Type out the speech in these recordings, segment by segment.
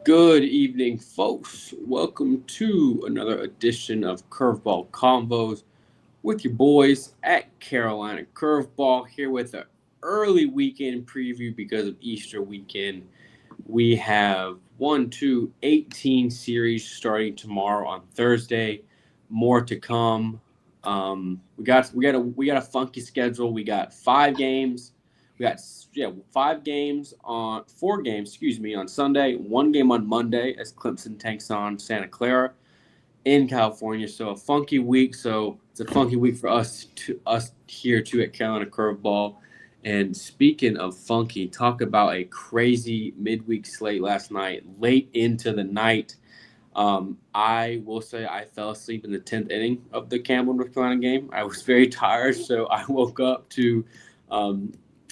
Good evening, folks. Welcome to another edition of Curveball Convos with your boys at Carolina Curveball here with an early weekend preview because of Easter weekend. We have 18 series starting tomorrow on Thursday. More to come. We got a funky schedule. We got 5 games. We got 5 games on 4 games. Excuse me, on Sunday. 1 game on Monday as Clemson takes on Santa Clara in California. So a funky week. So it's a funky week for us here too at Carolina Curveball. And speaking of funky, talk about a crazy midweek slate last night, late into the night. I will say I fell asleep in the 10th inning of the Campbell North Carolina game. I was very tired, so I woke up to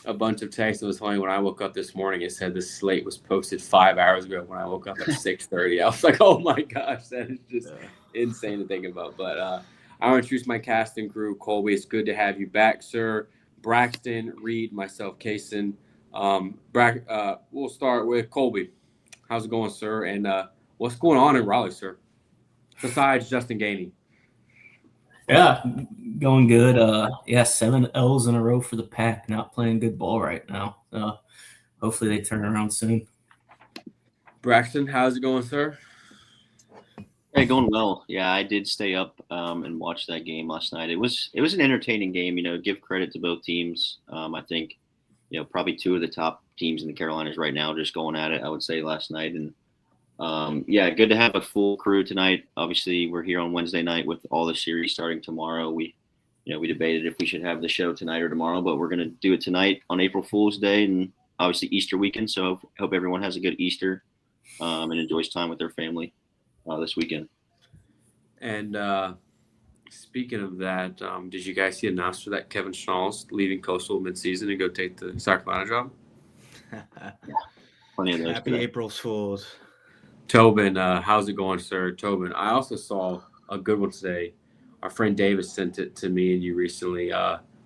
a bunch of texts. It was funny when I woke up this morning. It said the slate was posted 5 hours ago. When I woke up at 6:30, I was like, "Oh my gosh, that is just insane to think about." But I want to introduce my cast and crew. Colby, it's good to have you back, sir. Braxton, Reed, myself, Kaysen. We'll start with Colby. How's it going, sir? And what's going on in Raleigh, sir? Besides Justin Gainey. Yeah, going good. 7 L's in a row for the Pack. Not playing good ball right now. Hopefully they turn around soon. Braxton, how's it going, sir? Hey, going well. Yeah, I did stay up and watch that game last night. It was an entertaining game. Give credit to both teams. I think probably two of the top teams in the Carolinas right now just going at it. I would say last night, and good to have a full crew tonight. Obviously, we're here on Wednesday night with all the series starting tomorrow. We debated if we should have the show tonight or tomorrow, but we're going to do it tonight on April Fool's Day and obviously Easter weekend. So hope everyone has a good Easter and enjoys time with their family this weekend. And speaking of that, did you guys see the announcement that Kevin Schnall's leaving Coastal midseason to go take the South Carolina job? Plenty of those. Happy April Fools. Tobin, how's it going, sir? Tobin, I also saw a good one today. Our friend David sent it to me and you recently.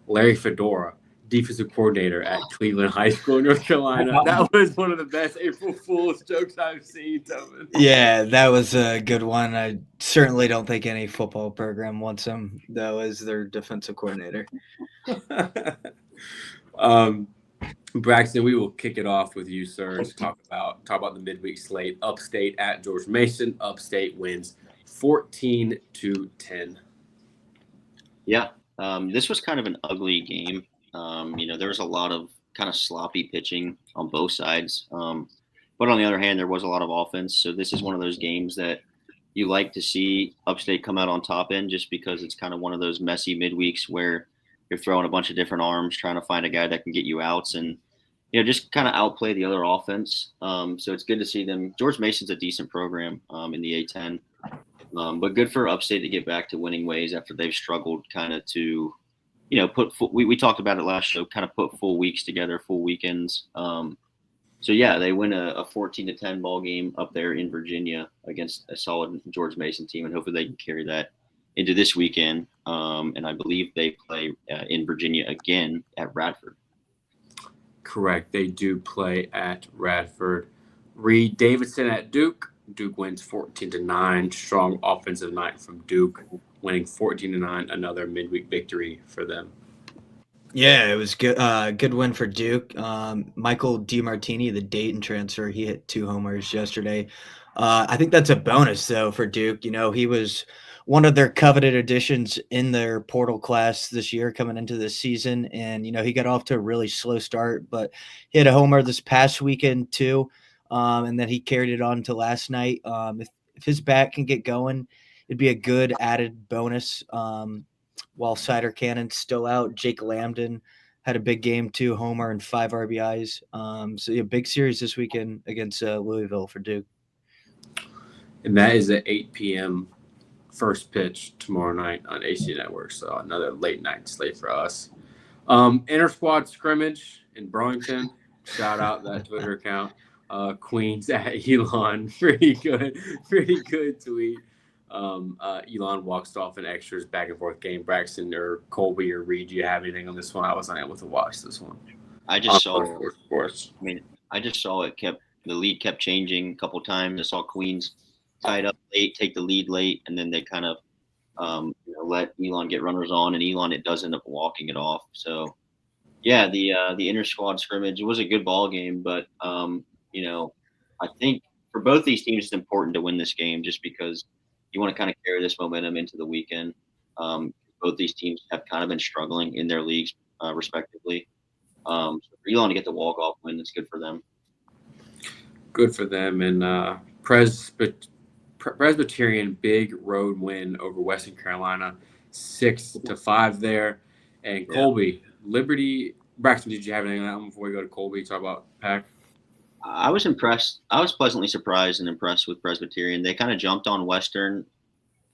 Larry Fedora, defensive coordinator at Cleveland High School, North Carolina. That was one of the best April Fool's jokes I've seen, Tobin. Yeah, that was a good one. I certainly don't think any football program wants him, though, as their defensive coordinator. Braxton, we will kick it off with you, sir, to talk about the midweek slate. Upstate at George Mason. Upstate wins 14-10. Yeah, this was kind of an ugly game. There was a lot of kind of sloppy pitching on both sides. But on the other hand, there was a lot of offense. So this is one of those games that you like to see Upstate come out on top in, just because it's kind of one of those messy midweeks where you're throwing a bunch of different arms, trying to find a guy that can get you outs and, just kind of outplay the other offense. So it's good to see them. George Mason's a decent program in the A10. But good for Upstate to get back to winning ways after they've struggled kind of to, we talked about it last show, kind of put full weeks together, full weekends. They win a 14-10 ball game up there in Virginia against a solid George Mason team, and hopefully they can carry that into this weekend. And I believe they play in Virginia again at Radford. Correct. They do play at Radford. Reed Davidson at Duke. Duke wins 14-9. Strong offensive night from Duke, winning 14-9. Another midweek victory for them. Yeah, it was good. Good win for Duke. Michael DiMartini, the Dayton transfer, he hit 2 homers yesterday. I think that's a bonus though for Duke. He was one of their coveted additions in their portal class this year coming into this season, and he got off to a really slow start, but he hit a homer this past weekend too. And then he carried it on to last night. If his bat can get going, it'd be a good added bonus. While Cider Cannon's still out, Jake Lambden had a big game too, homer and 5 RBIs. Big series this weekend against Louisville for Duke. And that is at 8 p.m. first pitch tomorrow night on AC Network. So another late night slate for us. Inter-squad scrimmage in Burlington. Shout out that Twitter account. Queens at Elon. Pretty good tweet. Elon walks off in extras back and forth game. Braxton or Colby or Reed, do you have anything on this one? I was unable to watch this one. I just saw it. I just saw it kept the lead kept changing a couple times. I saw Queens tied up late, take the lead late, and then they kind of let Elon get runners on, and Elon it does end up walking it off. So yeah, the inter squad scrimmage, it was a good ball game, but I think for both these teams it's important to win this game just because you want to kind of carry this momentum into the weekend. Both these teams have kind of been struggling in their leagues respectively. So for Elon to get the walk off win, it's good for them. Good for them. And Presbyterian big road win over Western Carolina, 6-5 there. And Colby, Liberty, Braxton, did you have anything on that one before we go to Colby? Talk about Pack. I was impressed. I was pleasantly surprised and impressed with Presbyterian. They kind of jumped on Western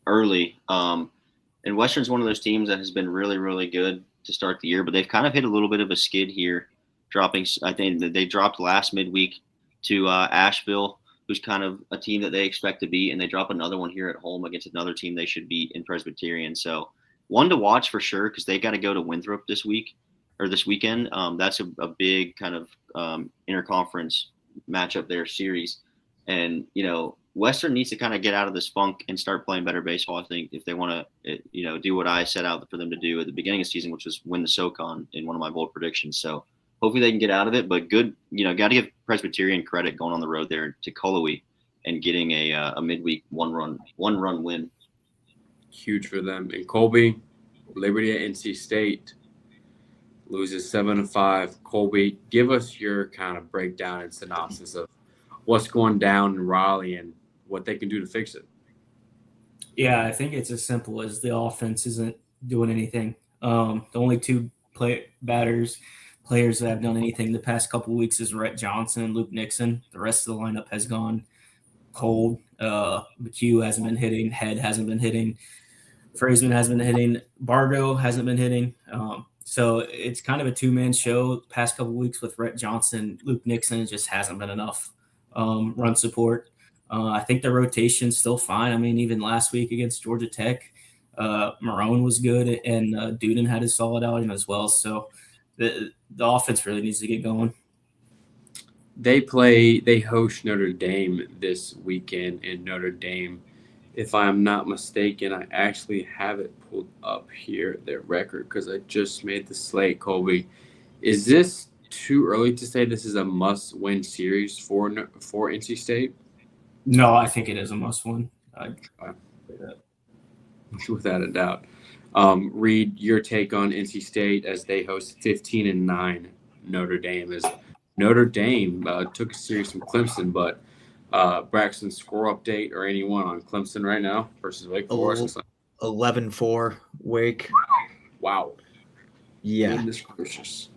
early. And Western's one of those teams that has been really, really good to start the year, but they've kind of hit a little bit of a skid here, dropping. I think that they dropped last midweek to Asheville, who's kind of a team that they expect to beat, and they drop another one here at home against another team they should beat in Presbyterian. So one to watch for sure because they got to go to Winthrop this weekend. That's a big kind of interconference matchup there series, and Western needs to kind of get out of this funk and start playing better baseball. I think if they want to do what I set out for them to do at the beginning of the season, which was win the SoCon in one of my bold predictions. So hopefully they can get out of it, but good, got to give Presbyterian credit going on the road there to Cullowhee and getting a midweek one run win. Huge for them. And Colby, Liberty at NC State loses 7-5. Colby, give us your kind of breakdown and synopsis of what's going down in Raleigh and what they can do to fix it. Yeah, I think it's as simple as the offense isn't doing anything. The only two players that have done anything the past couple of weeks is Rhett Johnson and Luke Nixon. The rest of the lineup has gone cold. McHugh hasn't been hitting. Head hasn't been hitting. Frazeman hasn't been hitting. Bargo hasn't been hitting. So it's kind of a two-man show the past couple of weeks with Rhett Johnson. Luke Nixon just hasn't been enough run support. I think the rotation's still fine. I mean, even last week against Georgia Tech, Marone was good, and Duden had a solid outing as well. So the offense really needs to get going. They host Notre Dame this weekend in Notre Dame. If I'm not mistaken, I actually have it pulled up here, their record, because I just made the slate, Colby. Is this too early to say this is a must-win series for NC State? No, I think it is a must-win. Without a doubt. Reed, your take on NC State as they host 15-9 Notre Dame. As Notre Dame took a series from Clemson, but Braxton, score update or anyone on Clemson right now versus Wake Forest? 11-4 Wake. Wow. Yeah. Goodness gracious.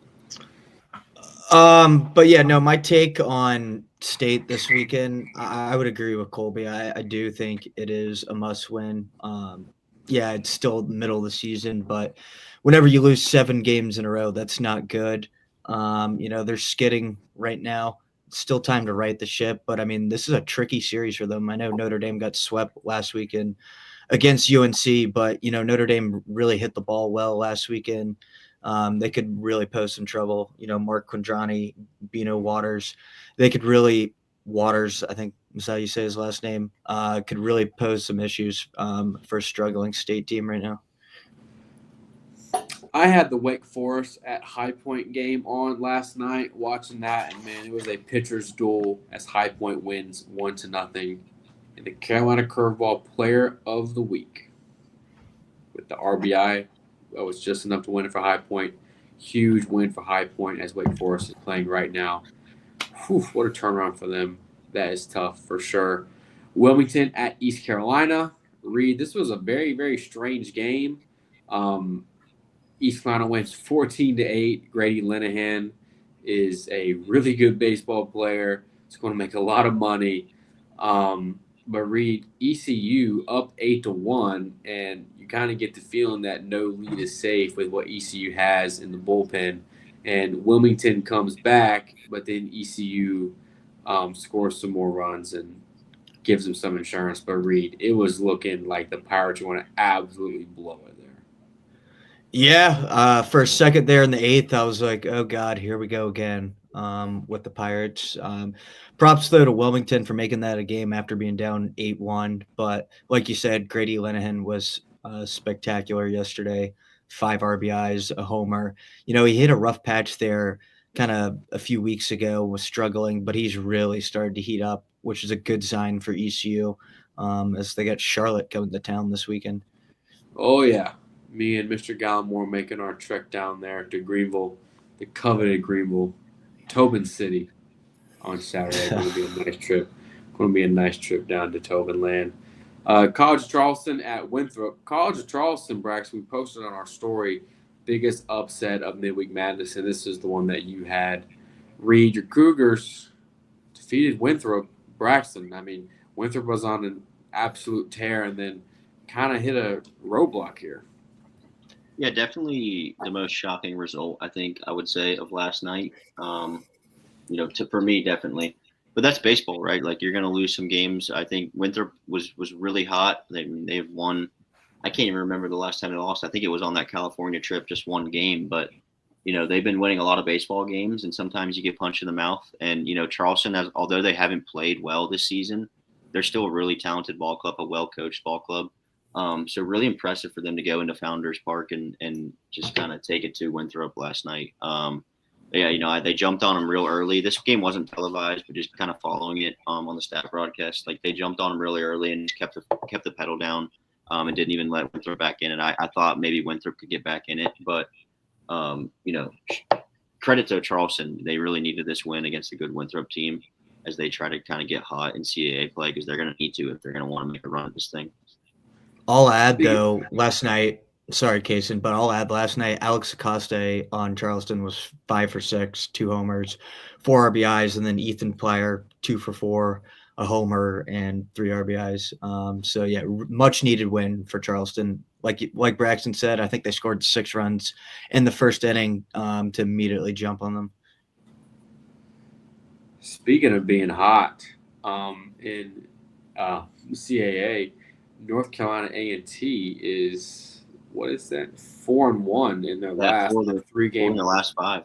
But yeah, no, my take on State this weekend, I would agree with Colby. I do think it is a must win. Yeah, it's still the middle of the season, but whenever you lose 7 games in a row, that's not good. They're skidding right now. It's still time to right the ship, but I mean, this is a tricky series for them. I know Notre Dame got swept last weekend against UNC, but Notre Dame really hit the ball well last weekend. They could really pose some trouble. Mark Quindrani, Bino Waters, they could really Waters, I think is how you say his last name, could really pose some issues for a struggling State team right now. I had the Wake Forest at High Point game on last night, watching that, and man, it was a pitcher's duel as High Point wins 1-0 in the Carolina Curveball Player of the Week with the RBI. That was just enough to win it for High Point. Huge win for High Point as Wake Forest is playing right now. Whew, what a turnaround for them. That is tough for sure. Wilmington at East Carolina. Reed, this was a very, very strange game. East Carolina wins 14-8. Grady Linehan is a really good baseball player. He's going to make a lot of money. But Reed, ECU up 8-1, and you kind of get the feeling that no lead is safe with what ECU has in the bullpen. And Wilmington comes back, but then ECU scores some more runs and gives them some insurance. But Reed, it was looking like the Pirates want to absolutely blow it there. Yeah, for a second there in the 8th, I was like, oh, God, here we go again. with the Pirates. Props though to Wilmington for making that a game after being down 8-1. But like you said, Grady Linehan was spectacular yesterday. 5 RBIs, a homer. He hit a rough patch there kind of a few weeks ago, was struggling, but he's really started to heat up, which is a good sign for ECU as they got Charlotte coming to town this weekend. Oh, yeah. Me and Mr. Gallimore making our trek down there to Greenville, the coveted Greenville, Tobin City on Saturday. Going to be a nice trip. Going to be a nice trip down to Tobin land. College of Charleston at Winthrop. College of Charleston, Brax, we posted on our story, biggest upset of Midweek Madness, and this is the one that you had. Reed, your Cougars defeated Winthrop. Braxton, I mean, Winthrop was on an absolute tear and then kind of hit a roadblock here. Yeah, definitely the most shocking result, I think I would say, of last night. For me, definitely. But that's baseball, right? Like, you're going to lose some games. I think Winthrop was really hot. They've won. I can't even remember the last time they lost. I think it was on that California trip, just one game. But, they've been winning a lot of baseball games, and sometimes you get punched in the mouth. And, Charleston, although they haven't played well this season, they're still a really talented ball club, a well-coached ball club. So really impressive for them to go into Founders Park and just kind of take it to Winthrop last night. They jumped on them real early. This game wasn't televised, but just kind of following it on the staff broadcast. Like, they jumped on them really early and just kept the pedal down and didn't even let Winthrop back in. And I thought maybe Winthrop could get back in it, but credit to Charleston. They really needed this win against a good Winthrop team as they try to kind of get hot in CAA play, because they're going to need to if they're going to want to make a run at this thing. I'll add, though, last night, sorry, Kaysen, but I'll add last night, Alex Acosta on Charleston was 5 for 6, 2 homers, 4 RBIs, and then Ethan Plyer, 2 for 4, a homer, and 3 RBIs. Much needed win for Charleston. Like Braxton said, I think they scored 6 runs in the first inning to immediately jump on them. Speaking of being hot, in CAA, North Carolina A&T is, what is that, 4-1 in their last 3 games. In the last 5.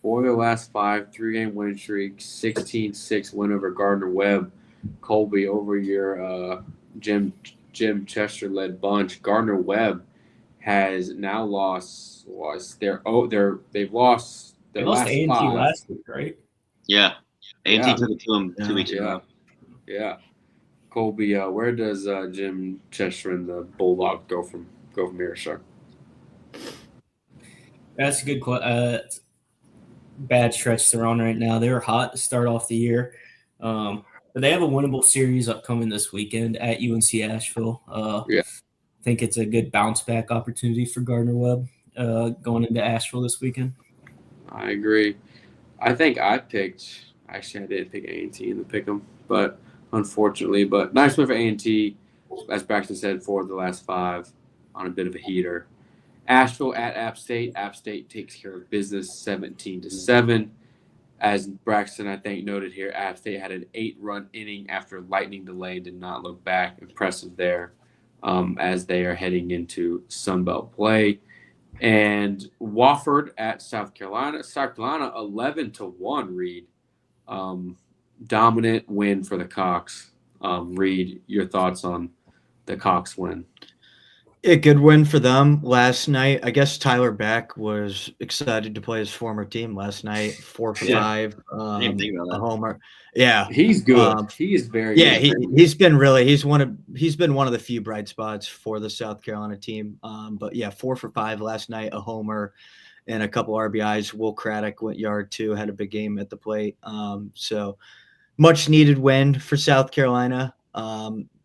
4 of their last 5, 3-game winning streak, 16-6 win over Gardner Webb. Colby, over your Jim Chester-led bunch. Gardner Webb has now lost their they've lost their last A&T 5. last week, right? Yeah. A&T took it to them 2 weeks ago. Yeah. Colby, where does Jim Chester and the Bulldog go from here, sir? That's a good bad stretch they're on right now. They were hot to start off the year, but they have a winnable series upcoming this weekend at UNC Asheville. I think it's a good bounce back opportunity for Gardner Webb going into Asheville this weekend. I agree. I think I didn't pick A&T in the pick'em, but unfortunately, but nice win for A&T, as Braxton said, 4 of the last 5 on a bit of a heater. Asheville at App State. App State takes care of business 17-7. As Braxton, I think, noted here, App State had an 8-run inning after lightning delay and did not look back. Impressive there as they are heading into Sunbelt play. And Wofford at South Carolina. South Carolina 11-1, Reed. Dominant win for the Cox. Reed, your thoughts on the Cox win? A good win for them last night. I guess Tyler Beck was excited to play his former team last night. 4 for 5, I didn't think about that. a homer. Yeah, he's good. He is very good. Yeah, he's been one of the few bright spots for the South Carolina team. 4 for 5 last night, a homer and a couple RBIs. Will Craddock went yard too, had a big game at the plate. So much needed win for South Carolina.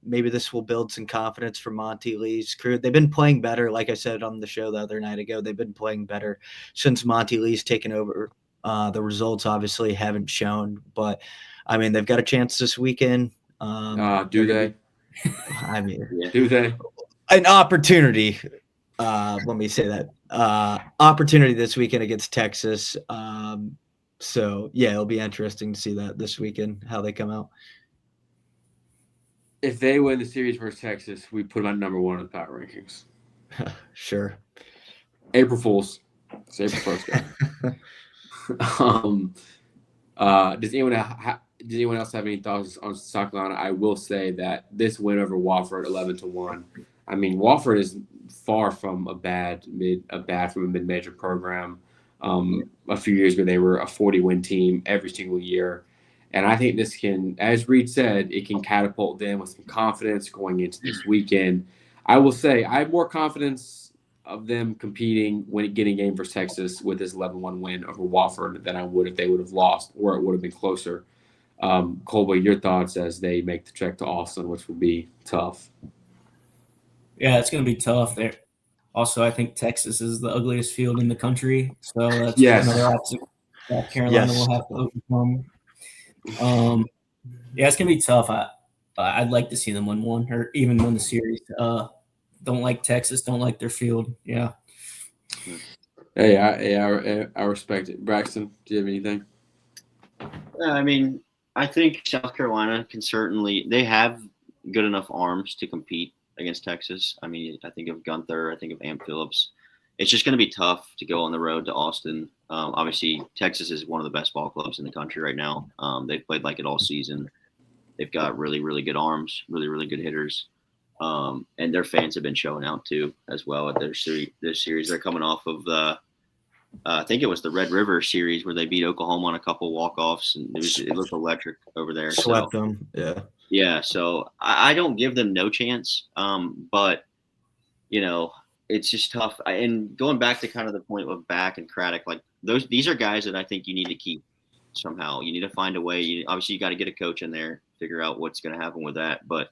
Maybe this will build some confidence for Monty Lee's crew. They've been playing better. Like I said on the show the other night ago, they've been playing better since Monty Lee's taken over. The results obviously haven't shown, but I mean, they've got a chance this weekend. Do they? I mean, do they? An opportunity. Let me say that. Opportunity this weekend against Texas. It'll be interesting to see that this weekend, how they come out. If they win the series versus Texas, we put them at number 1 in the power rankings. Sure. April Fools. It's April 1st, guy. Does anyone else have any thoughts on South Carolina? I will say that this win over Wofford, 11-1. I mean, Wofford is far from a bad from a mid-major program. A few years ago, they were a 40-win team every single year, and I think this can, as Reed said, it can catapult them with some confidence going into this weekend. I will say I have more confidence of them competing when getting a game for Texas with this 11-1 win over Wofford than I would if they would have lost or it would have been closer. Colby, your thoughts as they make the trek to Austin, which will be tough. Yeah, it's going to be tough there. Also, I think Texas is the ugliest field in the country, so that's Yes. another obstacle that Carolina will have to overcome. Yeah, it's going to be tough. I'd like to see them win one or even win the series. Don't like Texas, don't like their field. Yeah. Hey, I respect it. Braxton, do you have anything? I mean, I think South Carolina can certainly – they have good enough arms to compete against Texas. I mean, I think of Gunther. I think of Amp Phillips. It's just going to be tough to go on the road to Austin. Obviously, Texas is one of the best ball clubs in the country right now. They've played like it all season. They've got really, really good arms, really, really good hitters. And their fans have been showing out too as well at this series. They're coming off of the I think it was the Red River series where they beat Oklahoma on a couple walk-offs, and it looked electric over there. Swept them, yeah. Yeah, so I don't give them no chance, but it's just tough. And going back to kind of the point of Back and Craddock, like these are guys that I think you need to keep somehow. You need to find a way. Obviously, you got to get a coach in there, figure out what's going to happen with that, but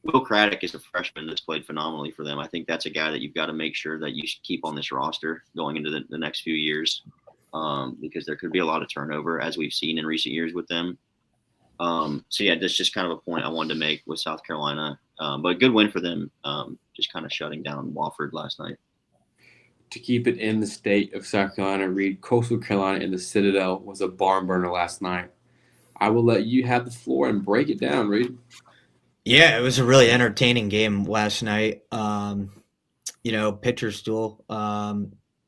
Will Craddock is a freshman that's played phenomenally for them. I think that's a guy that you've got to make sure that you keep on this roster going into the next few years, because there could be a lot of turnover as we've seen in recent years with them. So yeah, that's just kind of a point I wanted to make with South Carolina. But a good win for them, just kind of shutting down Wofford last night. To keep it in the state of South Carolina, Reed, Coastal Carolina in the Citadel was a barn burner last night. I will let you have the floor and break it down, Reed. Yeah, it was a really entertaining game last night. Pitcher's duel.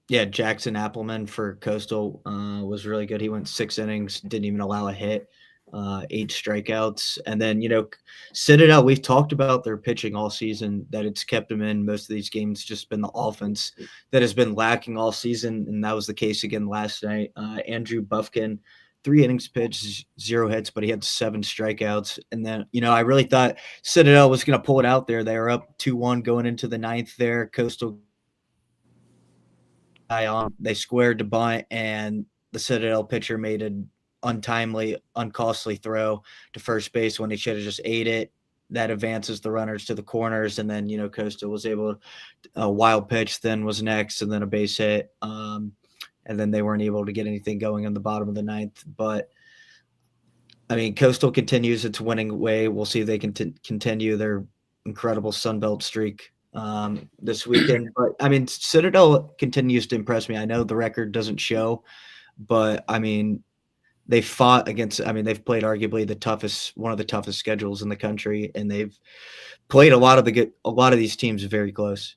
Jackson Appleman for Coastal was really good. He went 6 innings, didn't even allow a hit, 8 strikeouts. And then, Citadel, we've talked about their pitching all season, that it's kept them in most of these games, just been the offense that has been lacking all season, and that was the case again last night. Andrew Buffkin, 3 innings pitched, 0 hits, but he had 7 strikeouts. And then, I really thought Citadel was going to pull it out there. They were up 2-1 going into the 9th there. Coastal they squared to bunt, and the Citadel pitcher made an untimely, uncostly throw to first base when he should have just ate it. That advances the runners to the corners, and then, Coastal was able to a wild pitch, then was next, and then a base hit. And then they weren't able to get anything going in the bottom of the 9th. But, I mean, Coastal continues its winning way. We'll see if they can continue their incredible Sunbelt streak this weekend. But, I mean, Citadel continues to impress me. I know the record doesn't show, but, I mean, they've fought against – I mean, they've played arguably one of the toughest schedules in the country, and they've played a lot of these teams very close.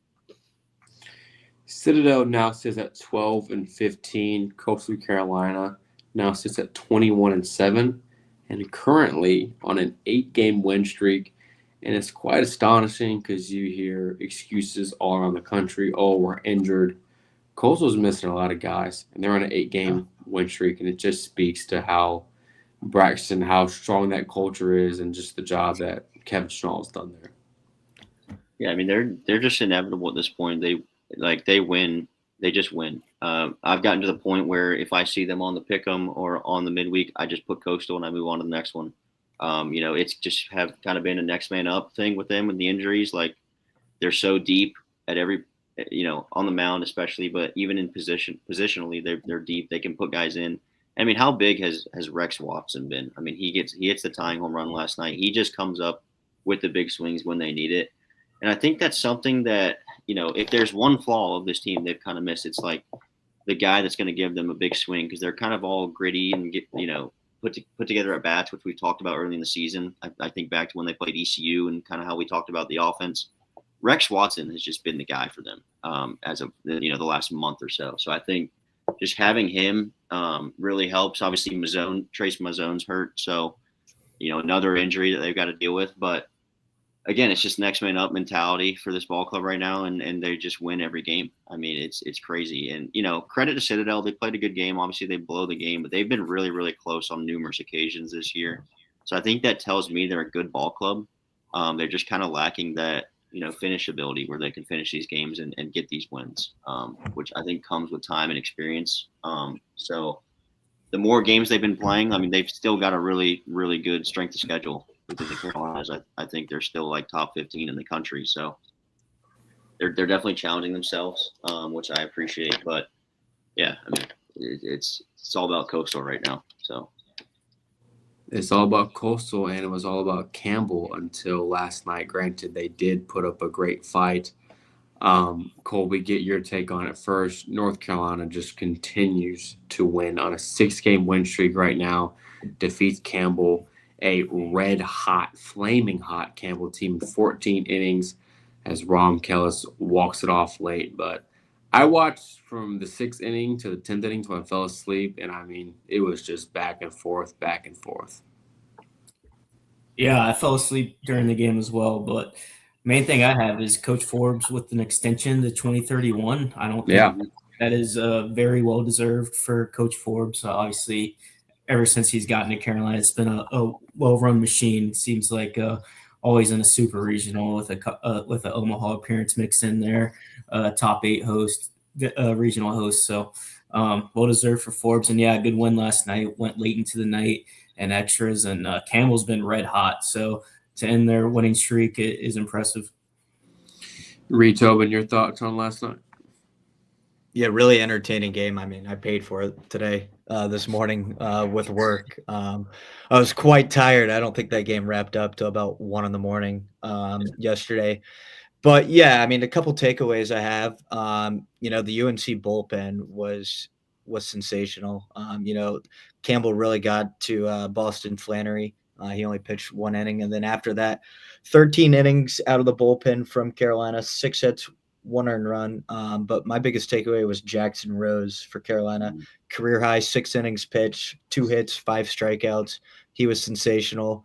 Citadel now sits at 12-15. Coastal Carolina now sits at 21-7, and currently on an 8-game win streak. And it's quite astonishing because you hear excuses all around the country. Oh, we're injured. Coastal's missing a lot of guys, and they're on an 8-game win streak, and it just speaks to how strong that culture is, and just the job that Kevin Schnall's done there. Yeah, I mean they're just inevitable at this point. They win. They just win. I've gotten to the point where if I see them on the pick'em or on the midweek, I just put Coastal and I move on to the next one. It's just have kind of been a next man up thing with them with the injuries. Like they're so deep at every, on the mound especially, but even in positionally, they're deep. They can put guys in. I mean, how big has Rex Watson been? I mean, he hits the tying home run last night. He just comes up with the big swings when they need it. And I think that's something that, if there's one flaw of this team they've kind of missed, it's like the guy that's going to give them a big swing, because they're kind of all gritty and get, put together at bats, which we talked about early in the season. I think back to when they played ECU and kind of how we talked about the offense. Rex Watson has just been the guy for them as of the last month or so. So I think just having him really helps. Obviously, Trace Mazzone's hurt, so another injury that they've got to deal with. But again, it's just next man up mentality for this ball club right now, and they just win every game. I mean, it's crazy. And credit to Citadel, they played a good game. Obviously, they blow the game, but they've been really, really close on numerous occasions this year. So I think that tells me they're a good ball club. They're just kind of lacking that finish ability where they can finish these games and get these wins, which I think comes with time and experience. So the more games they've been playing, I mean, they've still got a really, really good strength of schedule within the Carolinas. I think they're still like top 15 in the country. So they're definitely challenging themselves, which I appreciate. But yeah, I mean, it's all about Coastal right now. So it's all about Coastal, and it was all about Campbell until last night. Granted, they did put up a great fight. Colby, get your take on it first. North Carolina just continues to win on a 6-game win streak right now. Defeats Campbell, a red-hot, flaming hot Campbell team in 14 innings as Rom Kellis walks it off late. But I watched from the 6th inning to the 10th inning until I fell asleep, and I mean, it was just back and forth, back and forth. Yeah, I fell asleep during the game as well, but main thing I have is Coach Forbes with an extension to 2031. I don't think that is very well deserved for Coach Forbes. Obviously, ever since he's gotten to Carolina, it's been a well-run machine. It seems like always in a super regional with an Omaha appearance mixed in there, top 8 host, regional host. So well deserved for Forbes. And yeah, good win last night. Went late into the night and extras, and Campbell's been red hot. So to end their winning streak is impressive. Reed Tobin, your thoughts on last night? Yeah, really entertaining game. I mean, I paid for it today, this morning with work. I was quite tired. I don't think that game wrapped up till about 1 a.m. Yesterday. But yeah, I mean, a couple takeaways I have. The UNC bullpen was sensational. Campbell really got to Boston Flannery. He only pitched 1 inning, and then after that, 13 innings out of the bullpen from Carolina, 6 hits, 1 earned run. But my biggest takeaway was Jackson Rose for Carolina. Career high 6 innings pitched, 2 hits, 5 strikeouts. He was sensational.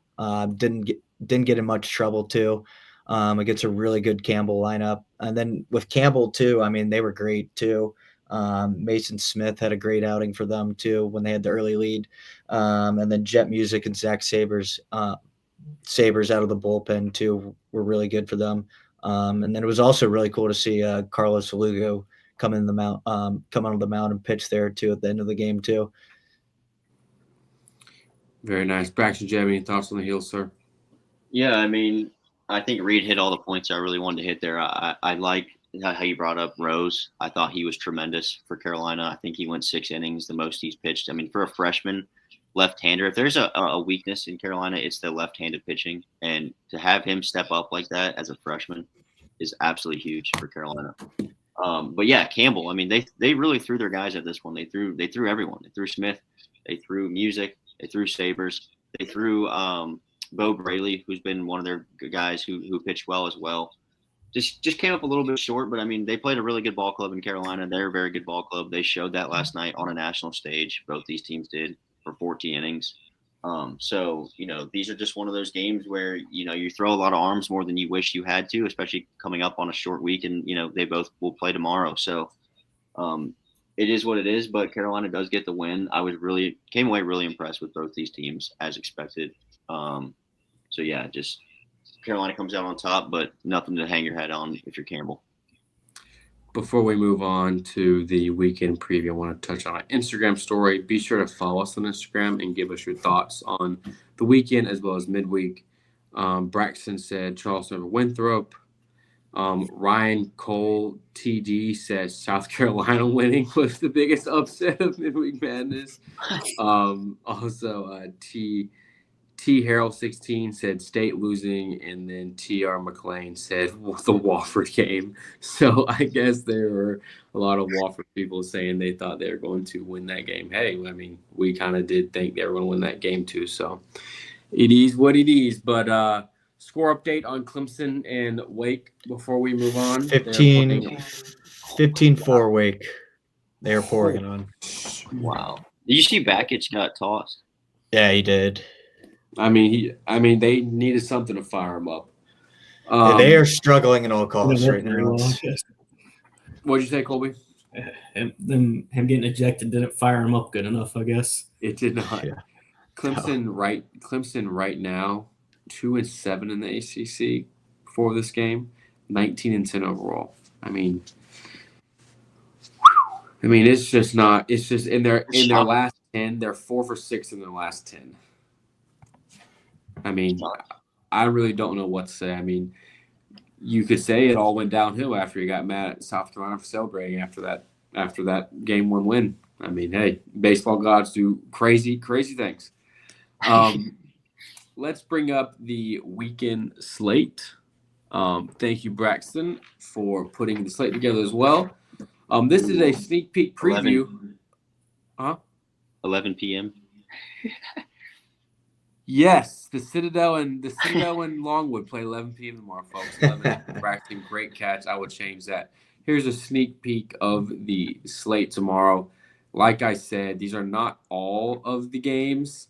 Didn't get in much trouble too. Against a really good Campbell lineup. And then with Campbell too, I mean, they were great too. Mason Smith had a great outing for them too when they had the early lead. And then Jet Music and Zach Sabers out of the bullpen too were really good for them. And then it was also really cool to see Carlos Lugo come on the mound and pitch there too at the end of the game too. Very nice. Braxton, do you have any thoughts on the Heels, sir? Yeah, I mean, I think Reed hit all the points I really wanted to hit there. I like how you brought up Rose. I thought he was tremendous for Carolina. I think he went 6 innings, the most he's pitched. I mean, for a freshman left-hander, if there's a weakness in Carolina, it's the left-handed pitching. And to have him step up like that as a freshman is absolutely huge for Carolina. But yeah, Campbell, I mean, they really threw their guys at this one. They threw everyone. They threw Smith. They threw Music. They threw Sabers. They threw Bo Braley, who's been one of their guys who pitched well as well. Just came up a little bit short, but I mean, they played a really good ball club in Carolina. They're a very good ball club. They showed that last night on a national stage. Both these teams did for 14 innings. So, these are just one of those games where, you throw a lot of arms more than you wish you had to, especially coming up on a short week, and, they both will play tomorrow. So it is what it is, but Carolina does get the win. Came away really impressed with both these teams as expected. So yeah, just Carolina comes out on top, but nothing to hang your head on if you're Campbell. Before we move on to the weekend preview, I want to touch on our Instagram story. Be sure to follow us on Instagram and give us your thoughts on the weekend as well as midweek. Braxton said Charleston over Winthrop. Ryan Cole TD says South Carolina winning was the biggest upset of midweek madness. Also, T Harold 16 said State losing, and then TR McLean said the Wofford game. So I guess there were a lot of Wofford people saying they thought they were going to win that game. Hey, I mean, we kind of did think they were going to win that game too. So it is what it is. But score update on Clemson and Wake before we move on. 15-4 Wake. They were pouring it on. Wow. Did you see Bakich got tossed? Yeah, he did. I mean, they needed something to fire him up. Yeah, they are struggling at all costs Yeah, right very now. well, I guess. What'd you say, Colby? Him getting ejected didn't fire him up good enough, I guess. It did not. Yeah. Clemson right now, 2-7 in the ACC before this game, 19-10 overall. I mean, it's just not. It's just in their last 10, they're 4 for 6 in their last 10. I mean, I really don't know what to say. I mean, you could say it all went downhill after you got mad at South Carolina for celebrating after that game 1 win. I mean, hey, baseball gods do crazy things. Let's bring up the weekend slate. Thank you, Braxton, for putting the slate together as well. This is a sneak peek preview. 11 p.m. Yes, the Citadel and Longwood play 11 p.m. tomorrow, folks. 11 Braxton, great catch. I would change that. Here's a sneak peek of the slate tomorrow. Like I said, these are not all of the games.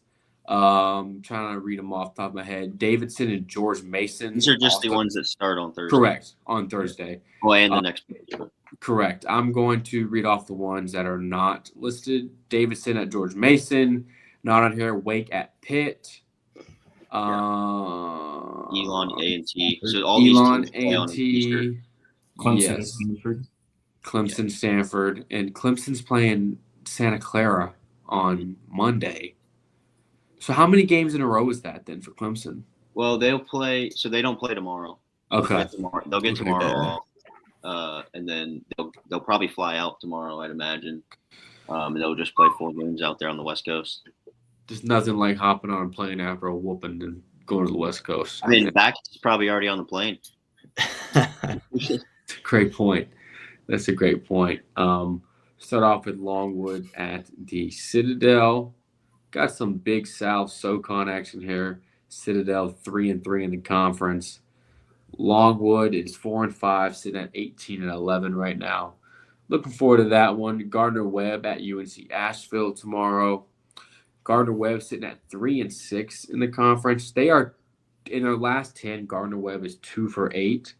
Trying to read them off the top of my head. Davidson and George Mason. These are just the ones that start on Thursday. Correct, on Thursday. Oh, and the next week. Correct. I'm going to read off the ones that are not listed. Davidson at George Mason. Not on here. Wake at Pitt. Elon, A&T. So all Elon, these teams play on Easter. A&T. Clemson, Yes. Stanford. Clemson, Stanford. And Clemson's playing Santa Clara on Monday. So how many games in a row is that then for Clemson? Well, they'll play – so they don't play tomorrow. Okay. They'll get tomorrow off. And then they'll probably fly out tomorrow, I'd imagine. They'll just play 4 games out there on the West Coast. There's nothing like hopping on a plane after a whooping and going to the West Coast. I mean, Bakich is probably already on the plane. Great point. That's a great point. Start off with Longwood at the Citadel. Got some Big South SoCon action here. Citadel 3-3 in the conference. Longwood is 4-5, sitting at 18-11 right now. Looking forward to that one. Gardner-Webb at UNC Asheville tomorrow. Gardner-Webb sitting at 3-6 in the conference. They are in their last 10. Gardner-Webb is 2 for 8,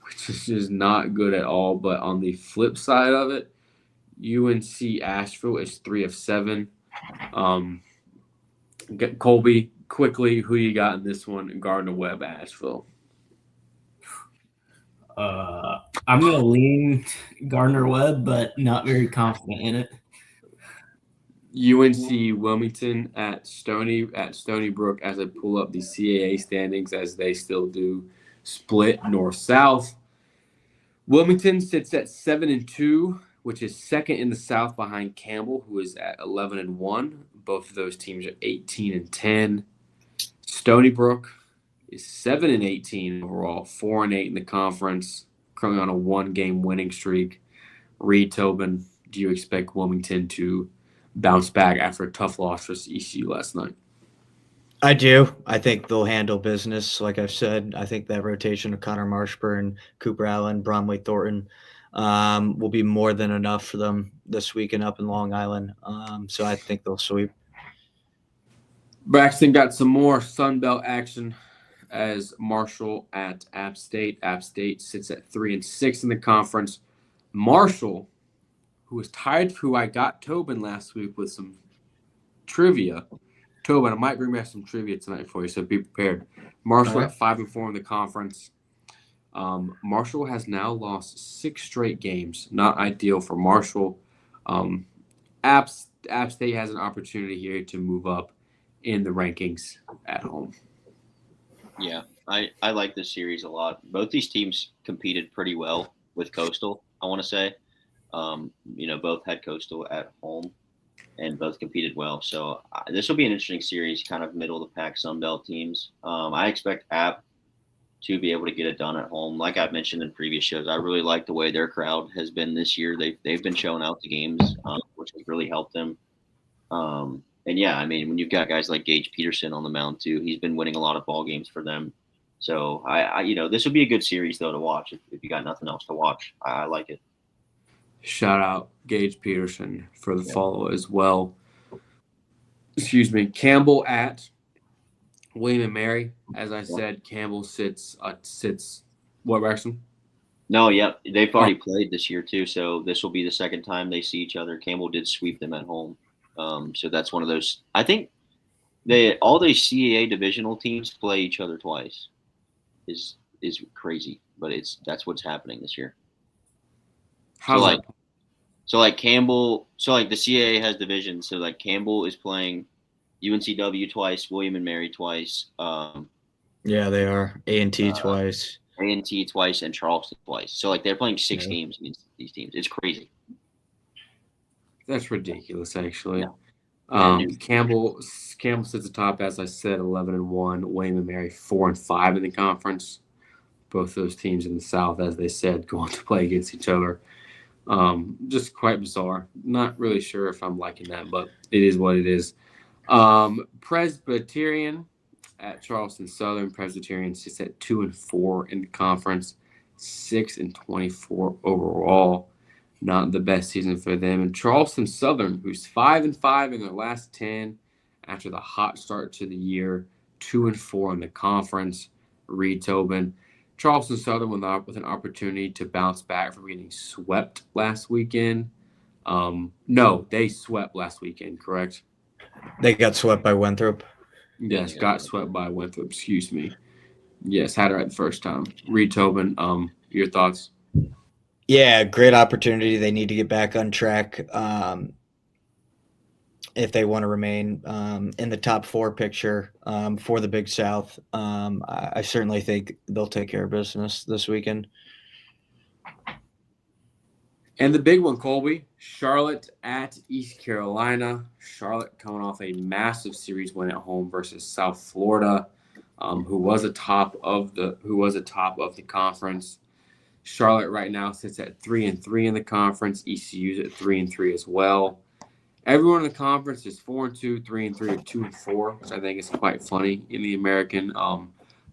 which is just not good at all. But on the flip side of it, UNC Asheville is 3 of 7. Colby, quickly, who you got in this one? Gardner-Webb, Asheville. I'm going to lean Gardner-Webb, but not very confident in it. UNC Wilmington at Stony Brook as I pull up the CAA standings as they still do split north-south. Wilmington sits at 7-2, which is second in the South behind Campbell, who is at 11-1. Both of those teams are 18-10. Stony Brook is 7-18 overall, 4-8 in the conference, currently on a 1-game winning streak. Reed Tobin, do you expect Wilmington to bounce back after a tough loss versus ECU last night? I do. I think they'll handle business. Like I've said, I think that rotation of Connor Marshburn, Cooper Allen, Bromley Thornton will be more than enough for them this weekend up in Long Island. So I think they'll sweep. Braxton got some more Sun Belt action as Marshall at App State. App State sits at 3-6 in the conference. Marshall, who I got Tobin last week with some trivia. Tobin, I might bring back some trivia tonight for you, so be prepared. Marshall at 5-4 in the conference. Marshall has now lost 6 straight games. Not ideal for Marshall. App State has an opportunity here to move up in the rankings at home. Yeah, I like this series a lot. Both these teams competed pretty well with Coastal, I want to say. Both had Coastal at home and both competed well. So this will be an interesting series, kind of middle of the pack Sun Belt teams. I expect App to be able to get it done at home. Like I've mentioned in previous shows, I really like the way their crowd has been this year. They've been showing out the games, which has really helped them. And yeah, I mean, when you've got guys like Gage Peterson on the mound too, he's been winning a lot of ball games for them. So I this would be a good series though to watch if you got nothing else to watch. I like it. Shout out Gage Peterson for the follow as well. Excuse me. Campbell at William and Mary. As I said, Campbell sits what direction? No, they've already played this year too, so this will be the second time they see each other. Campbell did sweep them at home, so that's one of those. I think all the CAA divisional teams play each other twice. Is crazy, but that's what's happening this year. So like Campbell, so like the CAA has divisions. So like Campbell is playing UNCW twice, William and Mary twice. Yeah, they are A&T twice. A&T twice and Charleston twice. So like they're playing 6 games against these teams. It's crazy. That's ridiculous, actually. Yeah. Campbell sits atop, as I said, 11-1. William and Mary 4-5 in the conference. Both those teams in the South, as they said, going to play against each other. Just quite bizarre. Not really sure if I'm liking that, but it is what it is. Presbyterian at Charleston Southern. Presbyterian sits at 2-4 in the conference, 6-24 overall. Not the best season for them. And Charleston Southern, who's 5-5 in their last 10 after the hot start to the year, 2-4 in the conference. Reed Tobin. Charleston Southern with an opportunity to bounce back from getting swept last weekend. No, they swept last weekend, correct? They got swept by Winthrop. Yes, got swept by Winthrop. Excuse me. Yes, had it right the first time. Reed Tobin, your thoughts? Yeah, great opportunity. They need to get back on track if they want to remain in the top 4 picture for the Big South. I certainly think they'll take care of business this weekend. And the big one, Colby, Charlotte at East Carolina. Charlotte coming off a massive series win at home versus South Florida, who was atop of the conference. Charlotte right now sits at 3-3 in the conference. ECU's at 3-3 as well. Everyone in the conference is 4-2, 3-3, or 2-4, which I think is quite funny in the American.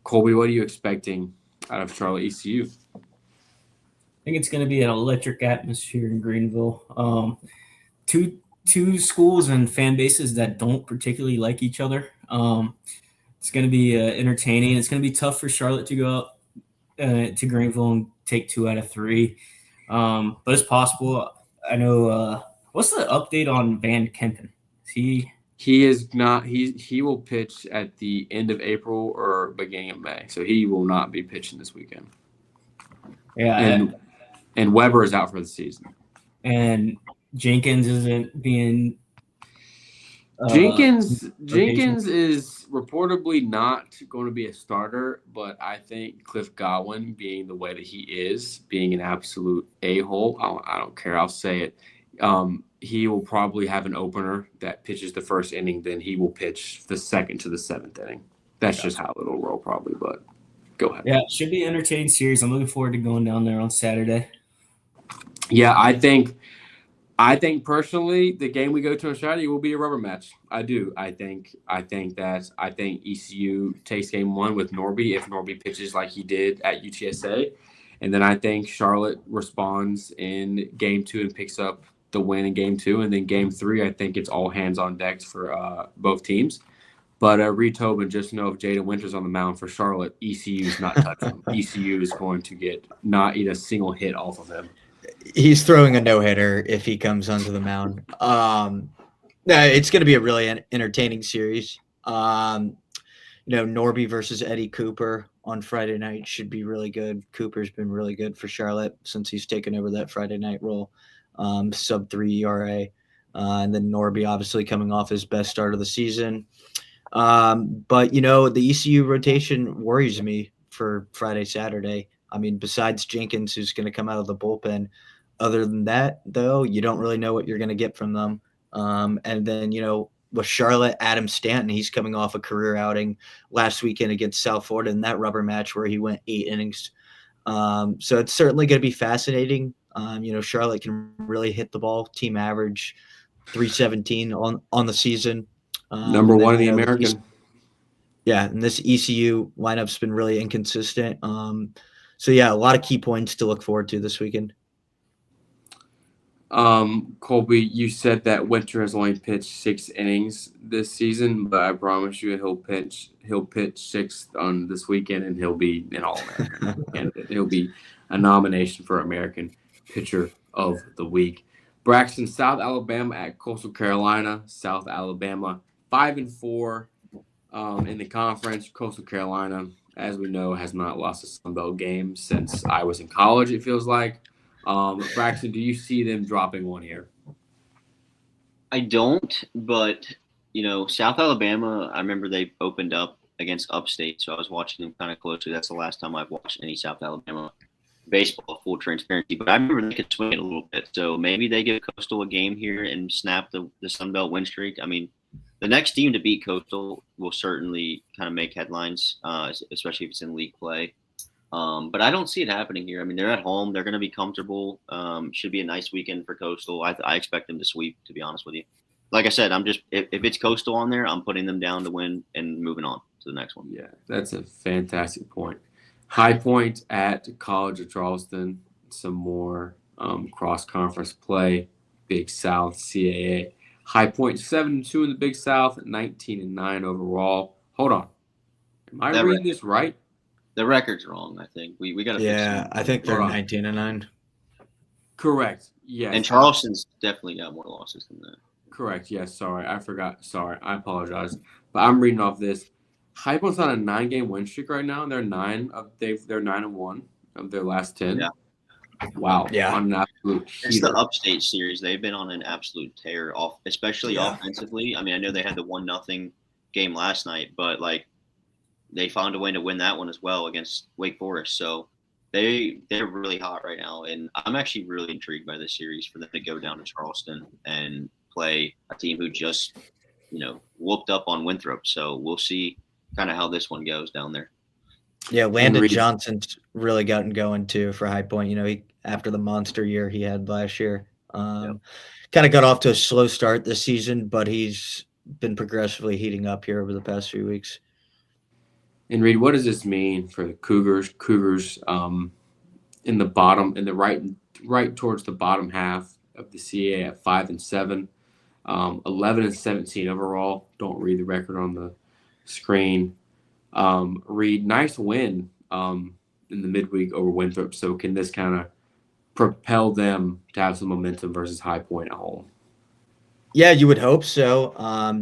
Colby, what are you expecting out of Charlotte ECU? I think it's going to be an electric atmosphere in Greenville. Two schools and fan bases that don't particularly like each other. It's going to be entertaining. It's going to be tough for Charlotte to go up to Greenville and take 2 out of 3. But it's possible. I know. What's the update on Van Kempen? He is not. He will pitch at the end of April or beginning of May, so he will not be pitching this weekend. Yeah, and Weber is out for the season. And Jenkins isn't being. Jenkins is reportedly not going to be a starter, but I think Cliff Godwin, being the way that he is, being an absolute a-hole, I don't care. I'll say it. He will probably have an opener that pitches the first inning, then he will pitch the 2nd to the 7th inning. That's just how it'll roll probably, but go ahead. Yeah, it should be an entertaining series. I'm looking forward to going down there on Saturday. Yeah, I think personally the game we go to on Saturday will be a rubber match. I do. I think ECU takes game 1 with Norby if Norby pitches like he did at UTSA. And then I think Charlotte responds in game 2 and picks up the win in game 2. And then game 3, I think it's all hands on deck for both teams. But Reed Tobin, just know if Jaden Winters on the mound for Charlotte, ECU is not touching him. ECU is going to get not a single hit off of him. He's throwing a no-hitter if he comes onto the mound. It's going to be a really entertaining series. Norby versus Eddie Cooper on Friday night should be really good. Cooper's been really good for Charlotte since he's taken over that Friday night role, sub-3 ERA. And then Norby obviously coming off his best start of the season. But the ECU rotation worries me for Friday, Saturday. I mean, besides Jenkins, who's going to come out of the bullpen, other than that, though, you don't really know what you're going to get from them. And then, with Charlotte, Adam Stanton, he's coming off a career outing last weekend against South Florida in that rubber match where he went 8 innings. So it's certainly going to be fascinating. Charlotte can really hit the ball, team average 317 on the season. Number 1 in the American. And this ECU lineup's been really inconsistent. So, a lot of key points to look forward to this weekend. Colby, you said that Winter has only pitched 6 innings this season, but I promise you he'll pitch 6 on this weekend, and he'll be an All-American candidate. He'll be a nomination for American Pitcher of the Week. Braxton, South Alabama at Coastal Carolina. South Alabama 5-4 in the conference. Coastal Carolina, as we know, has not lost a Sun Belt game since I was in college, it feels like. Braxton, do you see them dropping one here? I don't, but South Alabama, I remember they opened up against Upstate, so I was watching them kind of closely. That's the last time I've watched any South Alabama baseball, full transparency. But I remember they could swing it a little bit, so maybe they give Coastal a game here and snap the Sun Belt win streak. I mean, the next team to beat Coastal will certainly kind of make headlines, especially if it's in league play. But I don't see it happening here. I mean, they're at home. They're going to be comfortable. Should be a nice weekend for Coastal. I expect them to sweep, to be honest with you. Like I said, if it's Coastal on there, I'm putting them down to win and moving on to the next one. Yeah, that's a fantastic point. High Point at College of Charleston. Some more cross-conference play. Big South, CAA. High Point 7-2 in the Big South, 19-9 overall. Hold on. Am I reading this right? The record's wrong, I think. We got to fix it. Yeah, I think they're 19-9. Correct. Yes. And Charleston's definitely got more losses than that. Correct. Yes. Sorry. I forgot. Sorry. I apologize. But I'm reading off this. High Point's on a 9-game win streak right now. They're 9-1 of their last 10. Yeah. Wow. Yeah. On an absolute It's the Upstate series. They've been on an absolute tear off, especially offensively. I mean, I know they had the 1-0 game last night, but they found a way to win that one as well against Wake Forest. So they're really hot right now. And I'm actually really intrigued by this series for them to go down to Charleston and play a team who just, whooped up on Winthrop. So we'll see kind of how this one goes down there. Yeah, Landon Johnson's really gotten going too for High Point. After the monster year he had last year, kind of got off to a slow start this season, but he's been progressively heating up here over the past few weeks. And Reed, what does this mean for the Cougars? In the right towards the bottom half of the CAA at 5-7, 11-17 overall. Don't read the record on the screen. Reed, nice win in the midweek over Winthrop. So can this kind of propel them to have some momentum versus High Point at home? Yeah, you would hope so.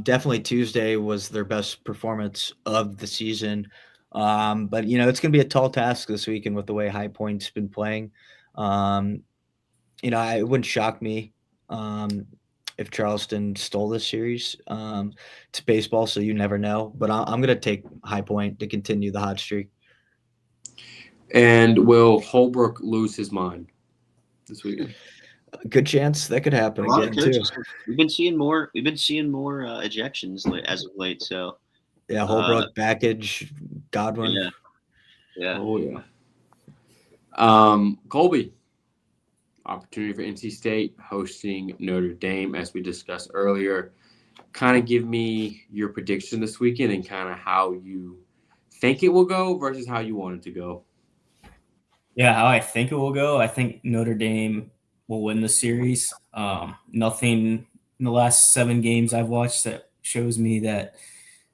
Definitely Tuesday was their best performance of the season. But, it's going to be a tall task this weekend with the way High Point's been playing. It wouldn't shock me if Charleston stole this series. It's baseball, so you never know. But I'm going to take High Point to continue the hot streak. And will Holbrook lose his mind this weekend? Good chance that could happen again too. We've been seeing more ejections as of late. So yeah, Holbrook, Backage, Godwin. Yeah. Oh yeah. Colby, opportunity for NC State hosting Notre Dame, as we discussed earlier. Kind of give me your prediction this weekend and kind of how you think it will go versus how you want it to go. Yeah, how I think it will go. I think Notre Dame will win the series. Nothing in the last 7 games I've watched that shows me that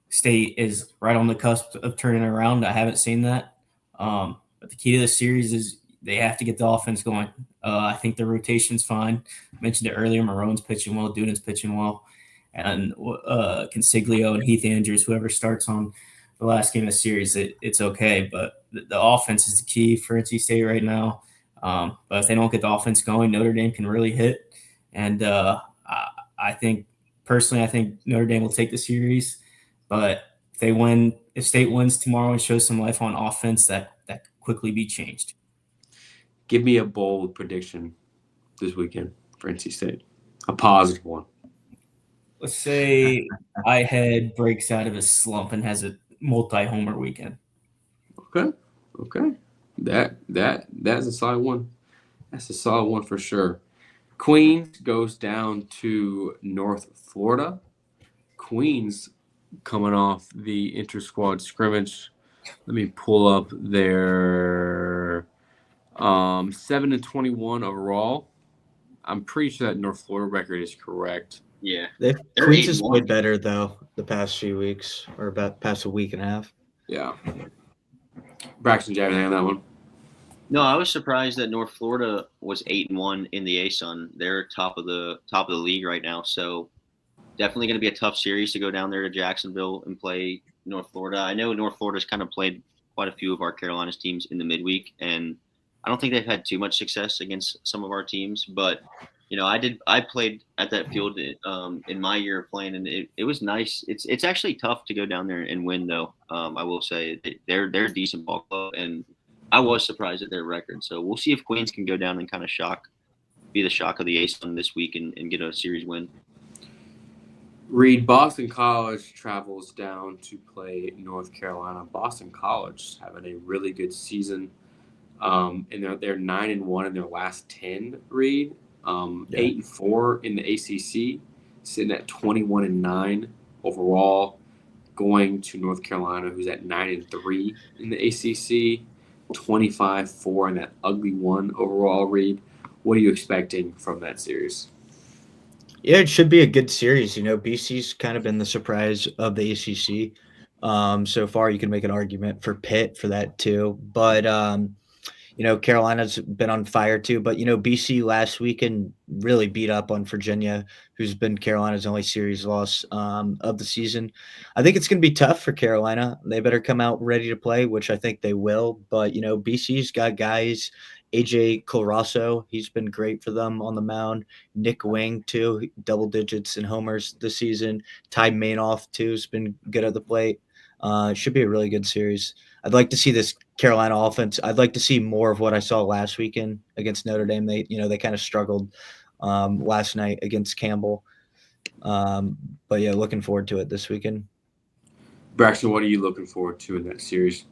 State is right on the cusp of turning around. I haven't seen that. But the key to the series is they have to get the offense going. I think the rotation's fine. I mentioned it earlier. Marone's pitching well. Duden's pitching well. And Consiglio and Heath Andrews, whoever starts on the last game of the series, it's okay. But the offense is the key for NC State right now. But if they don't get the offense going, Notre Dame can really hit. And I think Notre Dame will take the series. But if State wins tomorrow and shows some life on offense, that quickly be changed. Give me a bold prediction this weekend for NC State. A positive one. Let's say Ihead breaks out of his slump and has a multi-homer weekend. Okay. That's a solid one. That's a solid one for sure. Queens goes down to North Florida. Queens coming off the inter-squad scrimmage. Let me pull up their 7-21 overall. I'm pretty sure that North Florida record is correct. Yeah. Queens has 8-1. played better though the past few weeks, or about past a week and a half. Yeah. Braxton, do you have anything on that one? No, I was surprised that North Florida was 8-1 in the ASUN. They're top of the league right now, so definitely going to be a tough series to go down there to Jacksonville and play North Florida. I know North Florida's kind of played quite a few of our Carolinas teams in the midweek, and I don't think they've had too much success against some of our teams. But I played at that field in my year of playing, and it was nice. It's actually tough to go down there and win, though. I will say they're a decent ball club, and I was surprised at their record. So we'll see if Queens can go down and kind of be the shock of the ASUN this week and get a series win. Reed, Boston College travels down to play North Carolina. Boston College having a really good season. And they're 9-1 in their last 10. Reed, 8-4 in the ACC, sitting at 21-9 overall. Going to North Carolina, who's at 9-3 in the ACC, 25-4 in that ugly one overall. Reed, what are you expecting from that series? Yeah, it should be a good series. BC's kind of been the surprise of the ACC so far. You can make an argument for Pitt for that too, but Carolina's been on fire too. But BC last weekend really beat up on Virginia, who's been Carolina's only series loss of the season. I think it's going to be tough for Carolina. They better come out ready to play, which I think they will. But BC's got guys. AJ Colrasso, he's been great for them on the mound. Nick Wing, too, double digits in homers this season. Ty Mainoff, too, has been good at the plate. It should be a really good series. I'd like to see this Carolina offense. I'd like to see more of what I saw last weekend against Notre Dame. They kind of struggled last night against Campbell. But, yeah, looking forward to it this weekend. Braxton, what are you looking forward to in that series?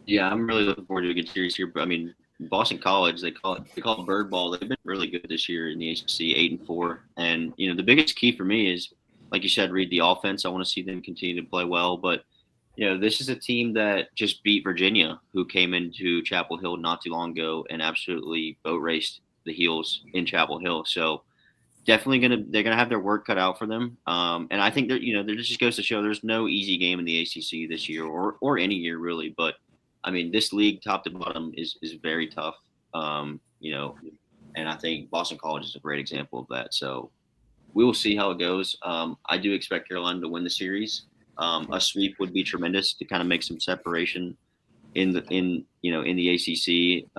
Yeah, I'm really looking forward to a good series here. I mean, Boston College, they call it bird ball. They've been really good this year in the ACC, 8-4. And the biggest key for me is, like you said, Reed, the offense. I want to see them continue to play well. But this is a team that just beat Virginia, who came into Chapel Hill not too long ago and absolutely boat raced the Heels in Chapel Hill. So definitely they're gonna have their work cut out for them. And I think there just goes to show there's no easy game in the ACC this year or any year really. But I mean, this league, top to bottom, is very tough, and I think Boston College is a great example of that. So we will see how it goes. I do expect Carolina to win the series. A sweep would be tremendous to kind of make some separation in the ACC.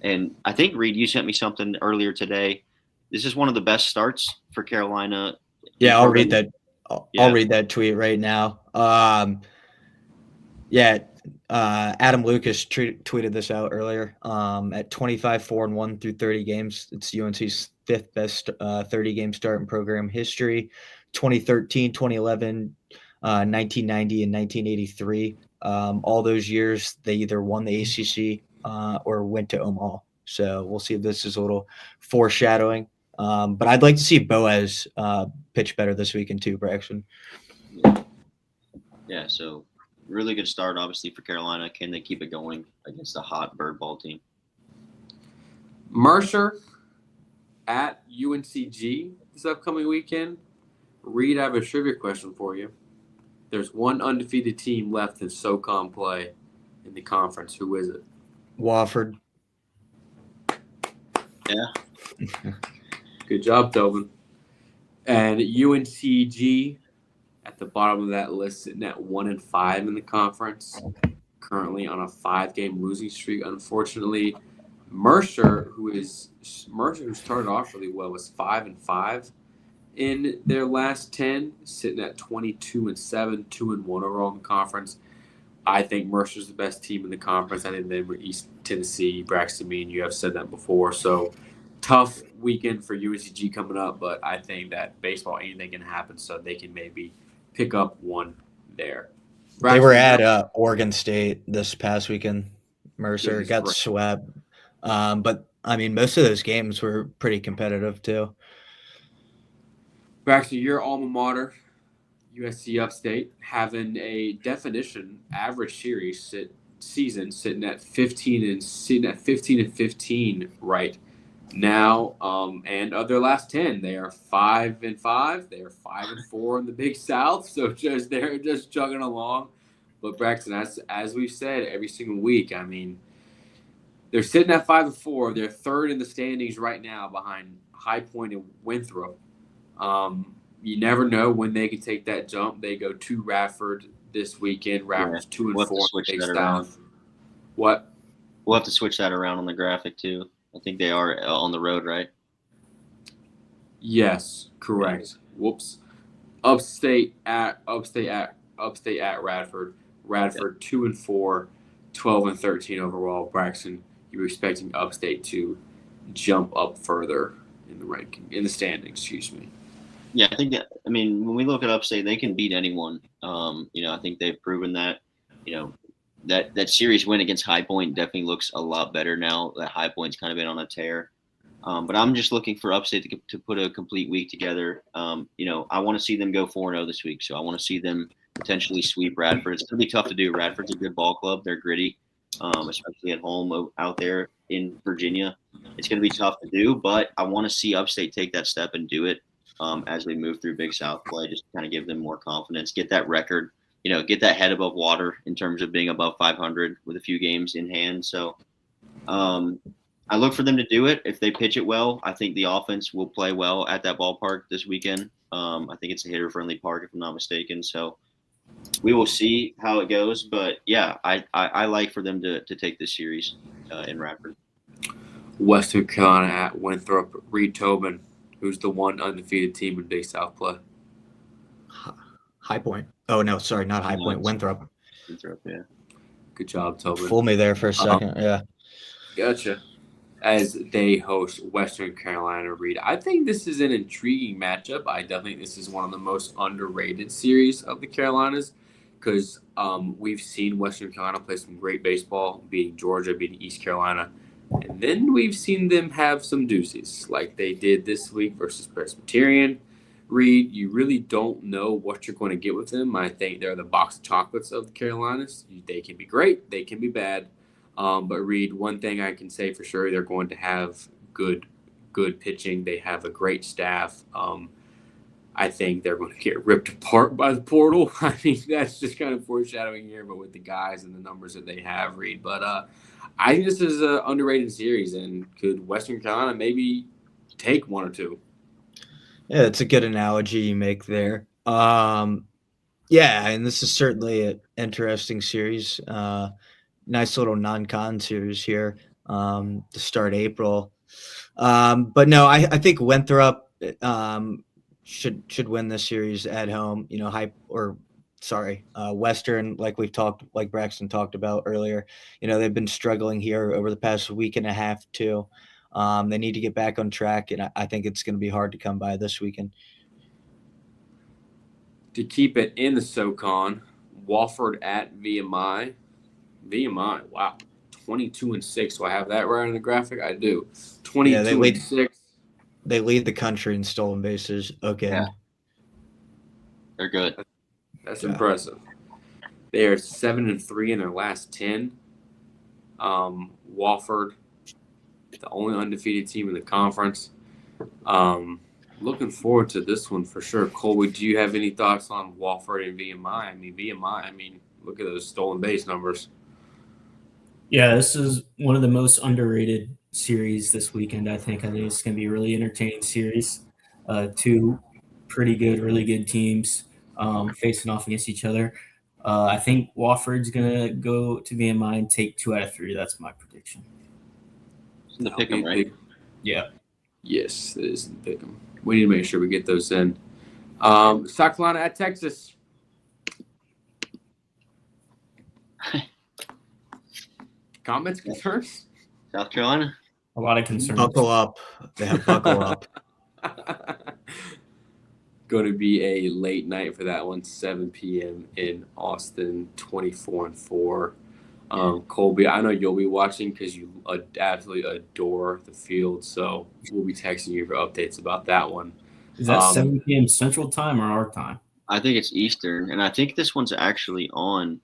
And I think, Reed, you sent me something earlier today. This is one of the best starts for Carolina. Yeah, I'll read that. I'll read that tweet right now. Adam Lucas tweeted this out earlier. At 25-4-1 through 30 games, it's UNC's fifth best 30-game start in program history. 2013, 2011, 1990, and 1983. All those years, they either won the ACC or went to Omaha. So we'll see if this is a little foreshadowing. But I'd like to see Boaz pitch better this weekend too, Braxton. Yeah, so really good start, obviously, for Carolina. Can they keep it going against a hot bird ball team? Mercer at UNCG this upcoming weekend. Reed, I have a trivia question for you. There's one undefeated team left in SoCon play in the conference. Who is it? Wofford. Yeah. Good job, Tobin. And UNCG at the bottom of that list, sitting at 1-5 in the conference, currently on a 5-game losing streak. Unfortunately, Mercer, who started off really well, was 5-5 in their last 10, sitting at 22-7, 2-1 overall in the conference. I think Mercer's the best team in the conference. I think they were East Tennessee. Braxton, me and you have said that before. So tough weekend for UNCG coming up, but I think that baseball, anything can happen, so they can maybe pick up one there. Braxton, they were at Oregon State this past weekend. Mercer got swept. But, I mean, most of those games were pretty competitive too. Braxton, your alma mater, USC Upstate, having a definition average season sitting at 15 and 15 right now, and of their last 10, they are 5-5. They are 5-4 in the Big South. So they're just chugging along. But Braxton, as we've said every single week, I mean, they're sitting at 5-4. They're third in the standings right now behind High Point and Winthrop. You never know when they can take that jump. They go to Radford this weekend. Radford's 2-4 We'll have to in switch the Big that around. South. What? We'll have to switch that around on the graphic too. I think they are on the road, right? Yes, correct. Whoops. Upstate at Radford. Radford 2-4, 12-13 overall. Braxton, you were expecting Upstate to jump up further in the standings. Excuse me. Yeah, I think that. I mean, when we look at Upstate, they can beat anyone. I think they've proven that. That series win against High Point definitely looks a lot better now that High Point's kind of been on a tear. But I'm just looking for Upstate to put a complete week together. I want to see them go 4-0 this week, so I want to see them potentially sweep Radford. It's going to be tough to do. Radford's a good ball club. They're gritty, especially at home out there in Virginia. It's going to be tough to do, but I want to see Upstate take that step and do it as we move through Big South play, just kind of give them more confidence, get that record, get that head above water in terms of being above 500 with a few games in hand. So I look for them to do it. If they pitch it well, I think the offense will play well at that ballpark this weekend. I think it's a hitter-friendly park, if I'm not mistaken. So we will see how it goes. But, yeah, I like for them to take this series in Radford. Western Carolina at Winthrop. Reed Tobin, who's the one undefeated team in Big South play. High Point. Oh, no, sorry, not High Point. Winthrop. Winthrop, yeah. Good job, Tobin. Fool me there for a second, yeah. Gotcha. As they host Western Carolina, Reed. I think this is an intriguing matchup. I definitely think this is one of the most underrated series of the Carolinas because we've seen Western Carolina play some great baseball, beating Georgia, beating East Carolina. And then we've seen them have some doozies like they did this week versus Presbyterian. Reed, you really don't know what you're going to get with them. I think they're the box of chocolates of the Carolinas. They can be great. They can be bad. But Reed, one thing I can say for sure, they're going to have good pitching. They have a great staff. I think they're going to get ripped apart by the portal. I mean, that's just kind of foreshadowing here, but with the guys and the numbers that they have, Reed. But I think this is an underrated series, and could Western Carolina maybe take one or two? Yeah, it's a good analogy you make there. Yeah, and this is certainly an interesting series. Nice little non-con series here to start April. But no, I think Winthrop should win this series at home. Western, like Braxton talked about earlier. They've been struggling here over the past week and a half too. They need to get back on track, and I think it's going to be hard to come by this weekend. To keep it in the SoCon, Wofford at VMI. VMI, wow, 22-6. Do I have that right on the graphic? I do. 22-6. They lead the country in stolen bases. Okay, yeah. They're good. That's impressive. They are 7-3 in their last 10. Wofford, the only undefeated team in the conference. Looking forward to this one for sure. Colby, do you have any thoughts on Wofford and VMI? I mean, look at those stolen base numbers. Yeah, this is one of the most underrated series this weekend. I think it's going to be a really entertaining series. Two pretty good, really good teams facing off against each other. I think Wofford's going to go to VMI and take 2 out of 3. That's my prediction. It's in the pick 'em, right? Yeah. Yes, it is in the pick 'em. We need to make sure we get those in. South Carolina at Texas. Comments, concerns? South Carolina? A lot of concerns. Buckle up. They have buckle up. Going to be a late night for that one, 7 p.m. in Austin, 24-4. Colby, I know you'll be watching because you absolutely adore the field, so we'll be texting you for updates about that one. Is that 7 p.m. Central Time or our time? I think it's Eastern, and I think this one's actually on,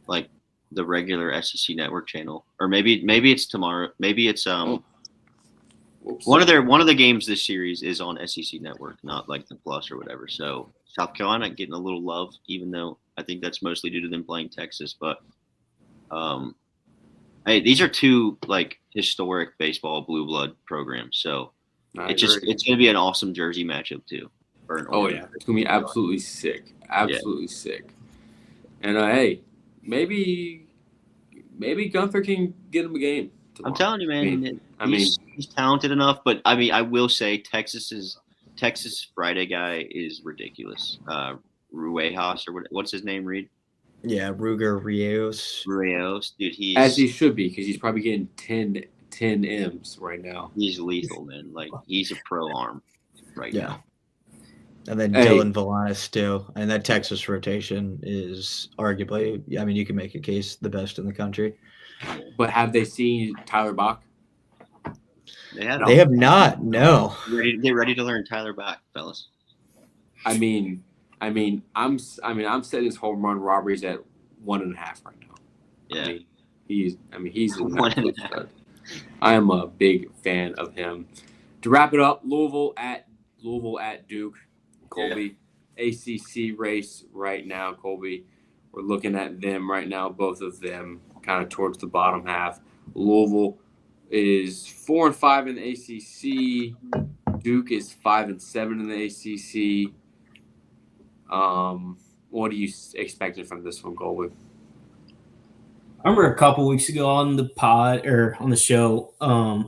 like, the regular SEC network channel, or maybe it's tomorrow. Maybe it's Well, Whoops. One of the games this series is on SEC Network, not like the Plus or whatever. So South Carolina getting a little love, even though I think that's mostly due to them playing Texas. But hey, these are two like historic baseball blue blood programs, so it's gonna be an awesome jersey matchup too. Oh yeah, it's gonna be absolutely sick, sick. And hey, maybe Gunther can get him a game tomorrow. I'm telling you, man. He's talented enough, but I mean, I will say Texas Friday guy is ridiculous. Ruejas or what's his name? Reed. Yeah, Ruger Rios, dude. As he should be, because he's probably getting 10 M's right now. He's lethal, man. Like he's a pro arm right now. And then Dylan Valanis too. And that Texas rotation is arguably, I mean, you can make a case the best in the country. But have they seen Tyler Bach? They have not. No. They're ready to learn Tyler Bach, fellas. I'm setting his home run robberies at 1.5 right now. Yeah. He's an absolute stud. I am a big fan of him. To wrap it up, Louisville at Duke. Colby, ACC race right now, Colby. We're looking at them right now, both of them kind of towards the bottom half. Louisville is 4-5 in the ACC. Duke is 5-7 in the ACC. What are you expecting from this one, Colby? I remember a couple weeks ago on the pod or on the show,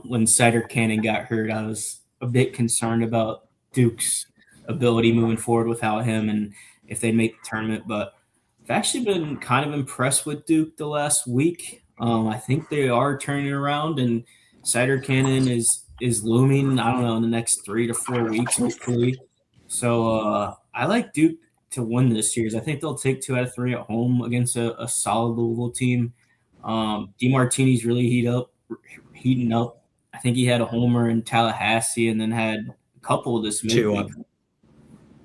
when Cider Cannon got hurt, I was a bit concerned about Duke's ability moving forward without him and if they'd make the tournament. But I've actually been kind of impressed with Duke the last week. I think they are turning around, and Cider Cannon is looming, I don't know, in the next 3 to 4 weeks, hopefully. So I like Duke to win this series. I think they'll take 2 out of 3 at home against a solid Louisville team. DeMartini's really heating up. I think he had a homer in Tallahassee and then had a couple this midweek.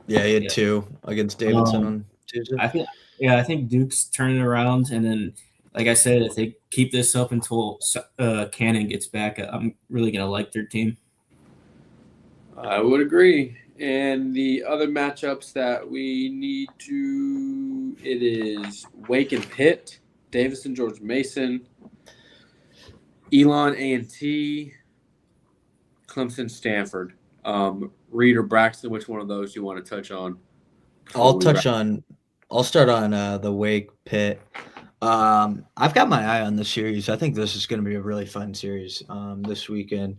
Yeah, he had 2 against Davidson on Tuesday. I think Duke's turning around, and then, like I said, if they keep this up until Cannon gets back, I'm really gonna like their team. I would agree. And the other matchups that we need to, it is Wake and Pitt, Davidson, George Mason, Elon A&T, Clemson, Stanford. Reed or Braxton, which one of those do you want to touch on? I'll start on the Wake Pitt. I've got my eye on this series. I think this is going to be a really fun series this weekend.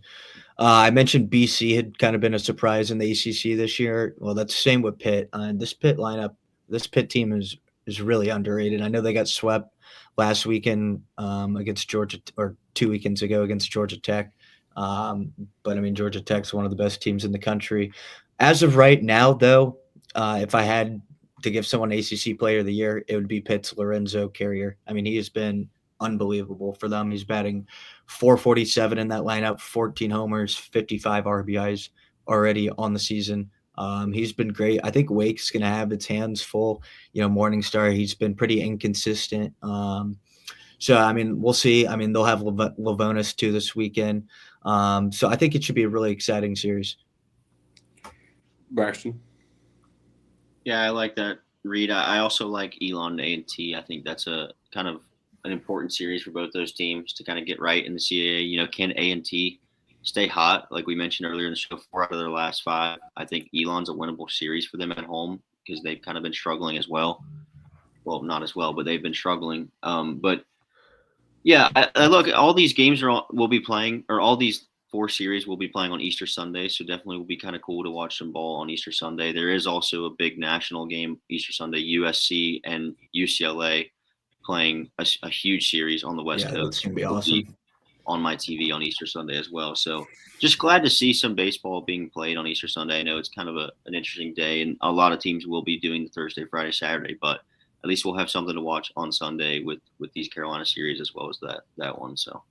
I mentioned BC had kind of been a surprise in the ACC this year. Well, that's the same with Pitt. This Pitt lineup, this Pitt team is really underrated. I know they got swept last weekend against Georgia, or 2 weekends ago against Georgia Tech. But I mean, Georgia Tech's one of the best teams in the country. As of right now, though, if I had to give someone ACC Player of the Year, it would be Pitt's Lorenzo Carrier. I mean, he has been unbelievable for them. He's batting .447 in that lineup, 14 homers, 55 RBIs already on the season. He's been great. I think Wake's going to have its hands full. Morningstar, he's been pretty inconsistent. So, I mean, we'll see. I mean, they'll have Lavonis too this weekend. So I think it should be a really exciting series. Braxton? Yeah, I like that, Reed. I also like Elon A&T. I think that's a kind of an important series for both those teams to kind of get right in the CAA. Can A&T stay hot? Like we mentioned earlier in the show, 4 out of their last 5. I think Elon's a winnable series for them at home because they've kind of been struggling as well. Well, not as well, but they've been struggling. But yeah, I look, all these games will be playing, or all these 4 series will be playing on Easter Sunday, so definitely will be kind of cool to watch some ball on Easter Sunday. There is also a big national game Easter Sunday, USC and UCLA playing a huge series on the West Coast. That's going to be awesome. On my TV on Easter Sunday as well. So just glad to see some baseball being played on Easter Sunday. I know it's kind of an interesting day, and a lot of teams will be doing the Thursday, Friday, Saturday, but at least we'll have something to watch on Sunday with these Carolina series as well as that one. So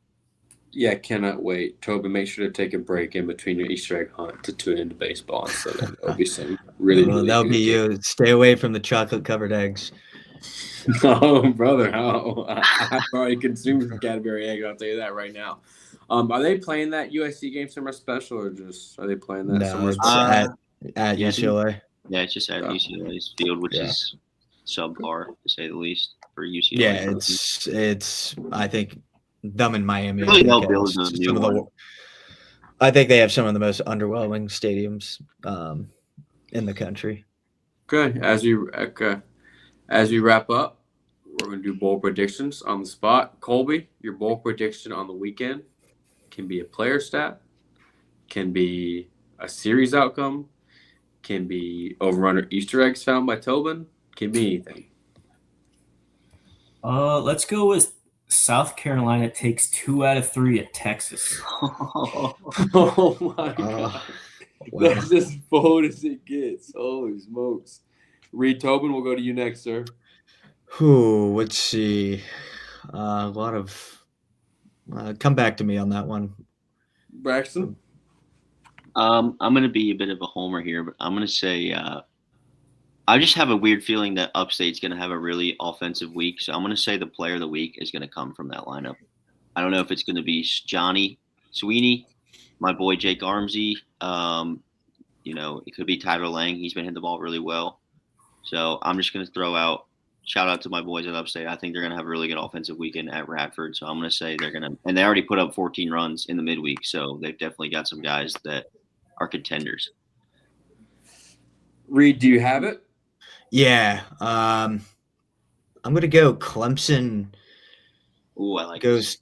yeah, cannot wait. Toby, make sure to take a break in between your Easter egg hunt to tune into baseball. So that'll be some really that'll be you. Stay away from the chocolate covered eggs. No, brother, no. I've already consumed some Cadbury egg. I'll tell you that right now. Are they playing that USC game somewhere special, or just are they playing that No, somewhere it's special? at Yeah, UCLA. Yeah, it's just at Yeah. UCLA's field, which Yeah. is subpar to say the least for UCLA. Yeah, it's. I think them in Miami. Really, I they'll think build has a new some of the. one. I think they have some of the most underwhelming stadiums in the country. Okay, as we wrap up, we're going to do bowl predictions on the spot. Colby, your bowl prediction on the weekend can be a player stat, can be a series outcome, can be over/under Easter eggs found by Tobin, can be anything. Let's go with South Carolina takes 2 out of 3 at Texas. Oh my god, Wow. that's as bold as it gets. Holy smokes! Reed Tobin, we'll go to you next, sir. Let's see. A lot of. Come back to me on that one. Braxton. I'm going to be a bit of a homer here, but I'm going to say I just have a weird feeling that Upstate's going to have a really offensive week. So I'm going to say the player of the week is going to come from that lineup. I don't know if it's going to be Johnny Sweeney, my boy Jake Armsy. It could be Tyler Lang. He's been hitting the ball really well. So I'm just going to throw out shout out to my boys at Upstate. I think they're going to have a really good offensive weekend at Radford. So I'm going to say they're going to – and they already put up 14 runs in the midweek. So they've definitely got some guys that are contenders. Reed, do you have it? Yeah. I'm going to go Clemson. Ooh, I like goes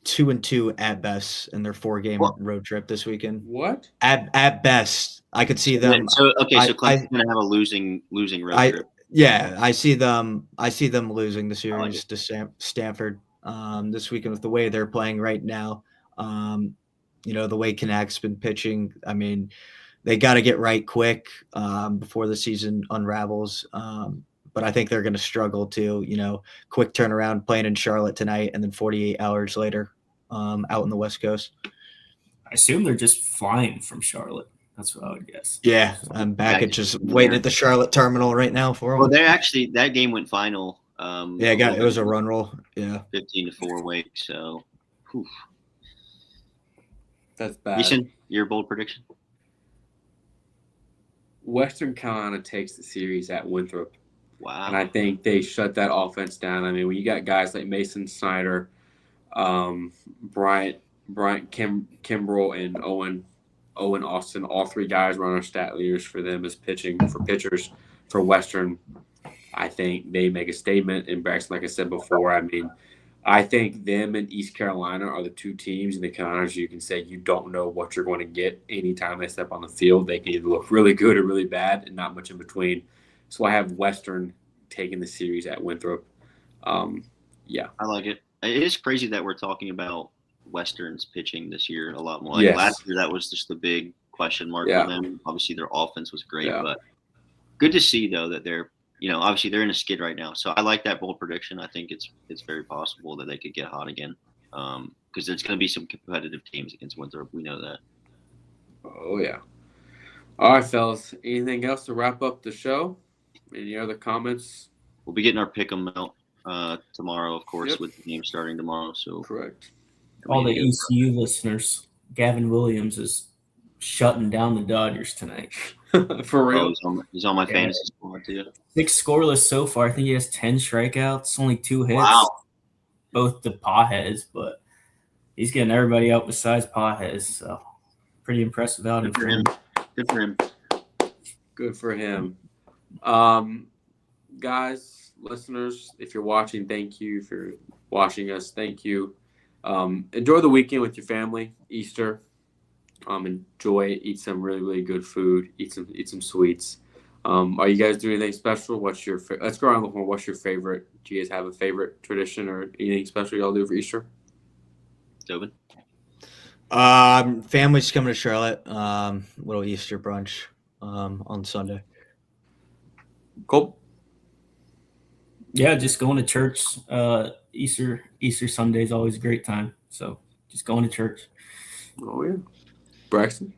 2-2 at best in their 4-game road trip this weekend. What? At best, I could see them. So Clemson's going to have a losing road trip. Yeah, I see them losing the series to Stanford this weekend with the way they're playing right now. The way Connect's been pitching. I mean, they got to get right quick before the season unravels. But I think they're going to struggle to, quick turnaround playing in Charlotte tonight and then 48 hours later out in the West Coast. I assume they're just flying from Charlotte. That's what I would guess. Yeah, I'm back at just waiting at the Charlotte terminal right now for them. Well, that game went final. It was a run roll. Yeah, 15-4 Wake. So, whew. That's bad. Jason, your bold prediction? Western Carolina takes the series at Winthrop. Wow. And I think they shut that offense down. I mean, when you got guys like Mason Snyder, Bryant Kimbrell, and Owen Austin, all three guys run our stat leaders for them as pitchers for Western. I think they make a statement. And Braxton, like I said before, I mean, I think them and East Carolina are the two teams in the conference you can say you don't know what you're going to get anytime they step on the field. They can either look really good or really bad and not much in between. So I have Western taking the series at Winthrop. Yeah. I like it. It is crazy that we're talking about Western's pitching this year a lot more. Yes. Last year, that was just the big question mark for them. Obviously, their offense was great, but good to see, though, that they're, obviously they're in a skid right now. So I like that bold prediction. I think it's very possible that they could get hot again because there's going to be some competitive teams against Winthrop. We know that. Oh, yeah. All right, fellas. Anything else to wrap up the show? Any other comments? We'll be getting our pick'em out tomorrow, of course, with the game starting tomorrow. So correct. All the ECU listeners, Gavin Williams is shutting down the Dodgers tonight. For real? He's on my fantasy squad, too. 6 scoreless so far. I think he has 10 strikeouts, only 2 hits. Wow. Both the Pajes, but he's getting everybody out besides Pajes. So pretty impressive outing for him. Good for him. Good for him. Guys, listeners, if you're watching, thank you. If you're watching us, thank you. Enjoy the weekend with your family, Easter. Enjoy, eat some really, really good food, eat some sweets. Are you guys doing anything special? Let's go around the horn. What's your favorite? Do you guys have a favorite tradition or anything special y'all do for Easter? Tobin? Family's coming to Charlotte. Little Easter brunch on Sunday. Cool. Yeah, just going to church. Easter Sunday is always a great time. So just going to church. Oh yeah. Braxton?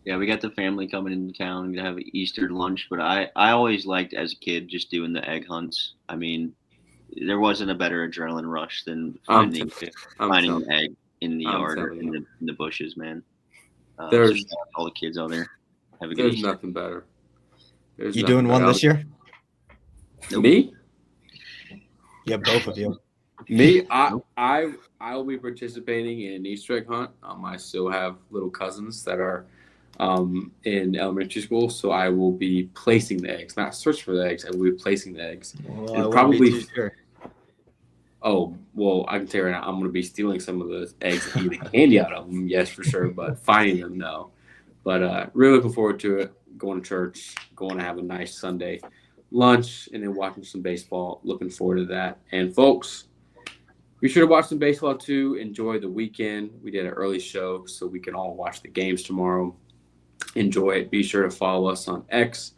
Yeah, we got the family coming into town. We're going to have an Easter lunch. But I always liked, as a kid, just doing the egg hunts. I mean, there wasn't a better adrenaline rush than I'm finding telling an egg in the I'm yard or telling in you. the bushes, man. So There's shout out to all the kids out there. Have a good there's Easter. nothing better. There's You nothing doing one better. this year? Nope. Me? Yeah, both of you. Me? I will be participating in an Easter egg hunt. I still have little cousins that are in elementary school, so I will be placing the eggs, not searching for the eggs. I will be placing the eggs. Well, And I probably wouldn't be too sure. Oh, well, I can tell you right now, I'm going to be stealing some of those eggs and eating candy out of them, yes, for sure, but finding them, no. But really looking forward to it, going to church, going to have a nice Sunday lunch, and then watching some baseball. Looking forward to that. And, folks, be sure to watch some baseball, too. Enjoy the weekend. We did an early show, so we can all watch the games tomorrow. Enjoy it. Be sure to follow us on X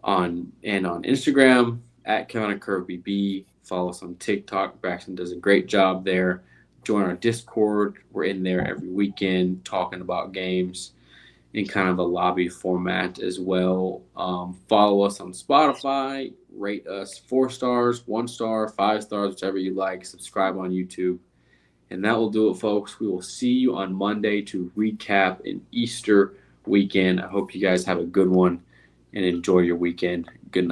on Instagram at Carolina Curveball. Follow us on TikTok. Braxton does a great job there. Join our Discord. We're in there every weekend talking about games in kind of a lobby format as well. Follow us on Spotify. Rate us 4 stars, 1 star, 5 stars, whichever you like. Subscribe on YouTube. And that will do it, folks. We will see you on Monday to recap an Easter weekend. I hope you guys have a good one and enjoy your weekend. Good night.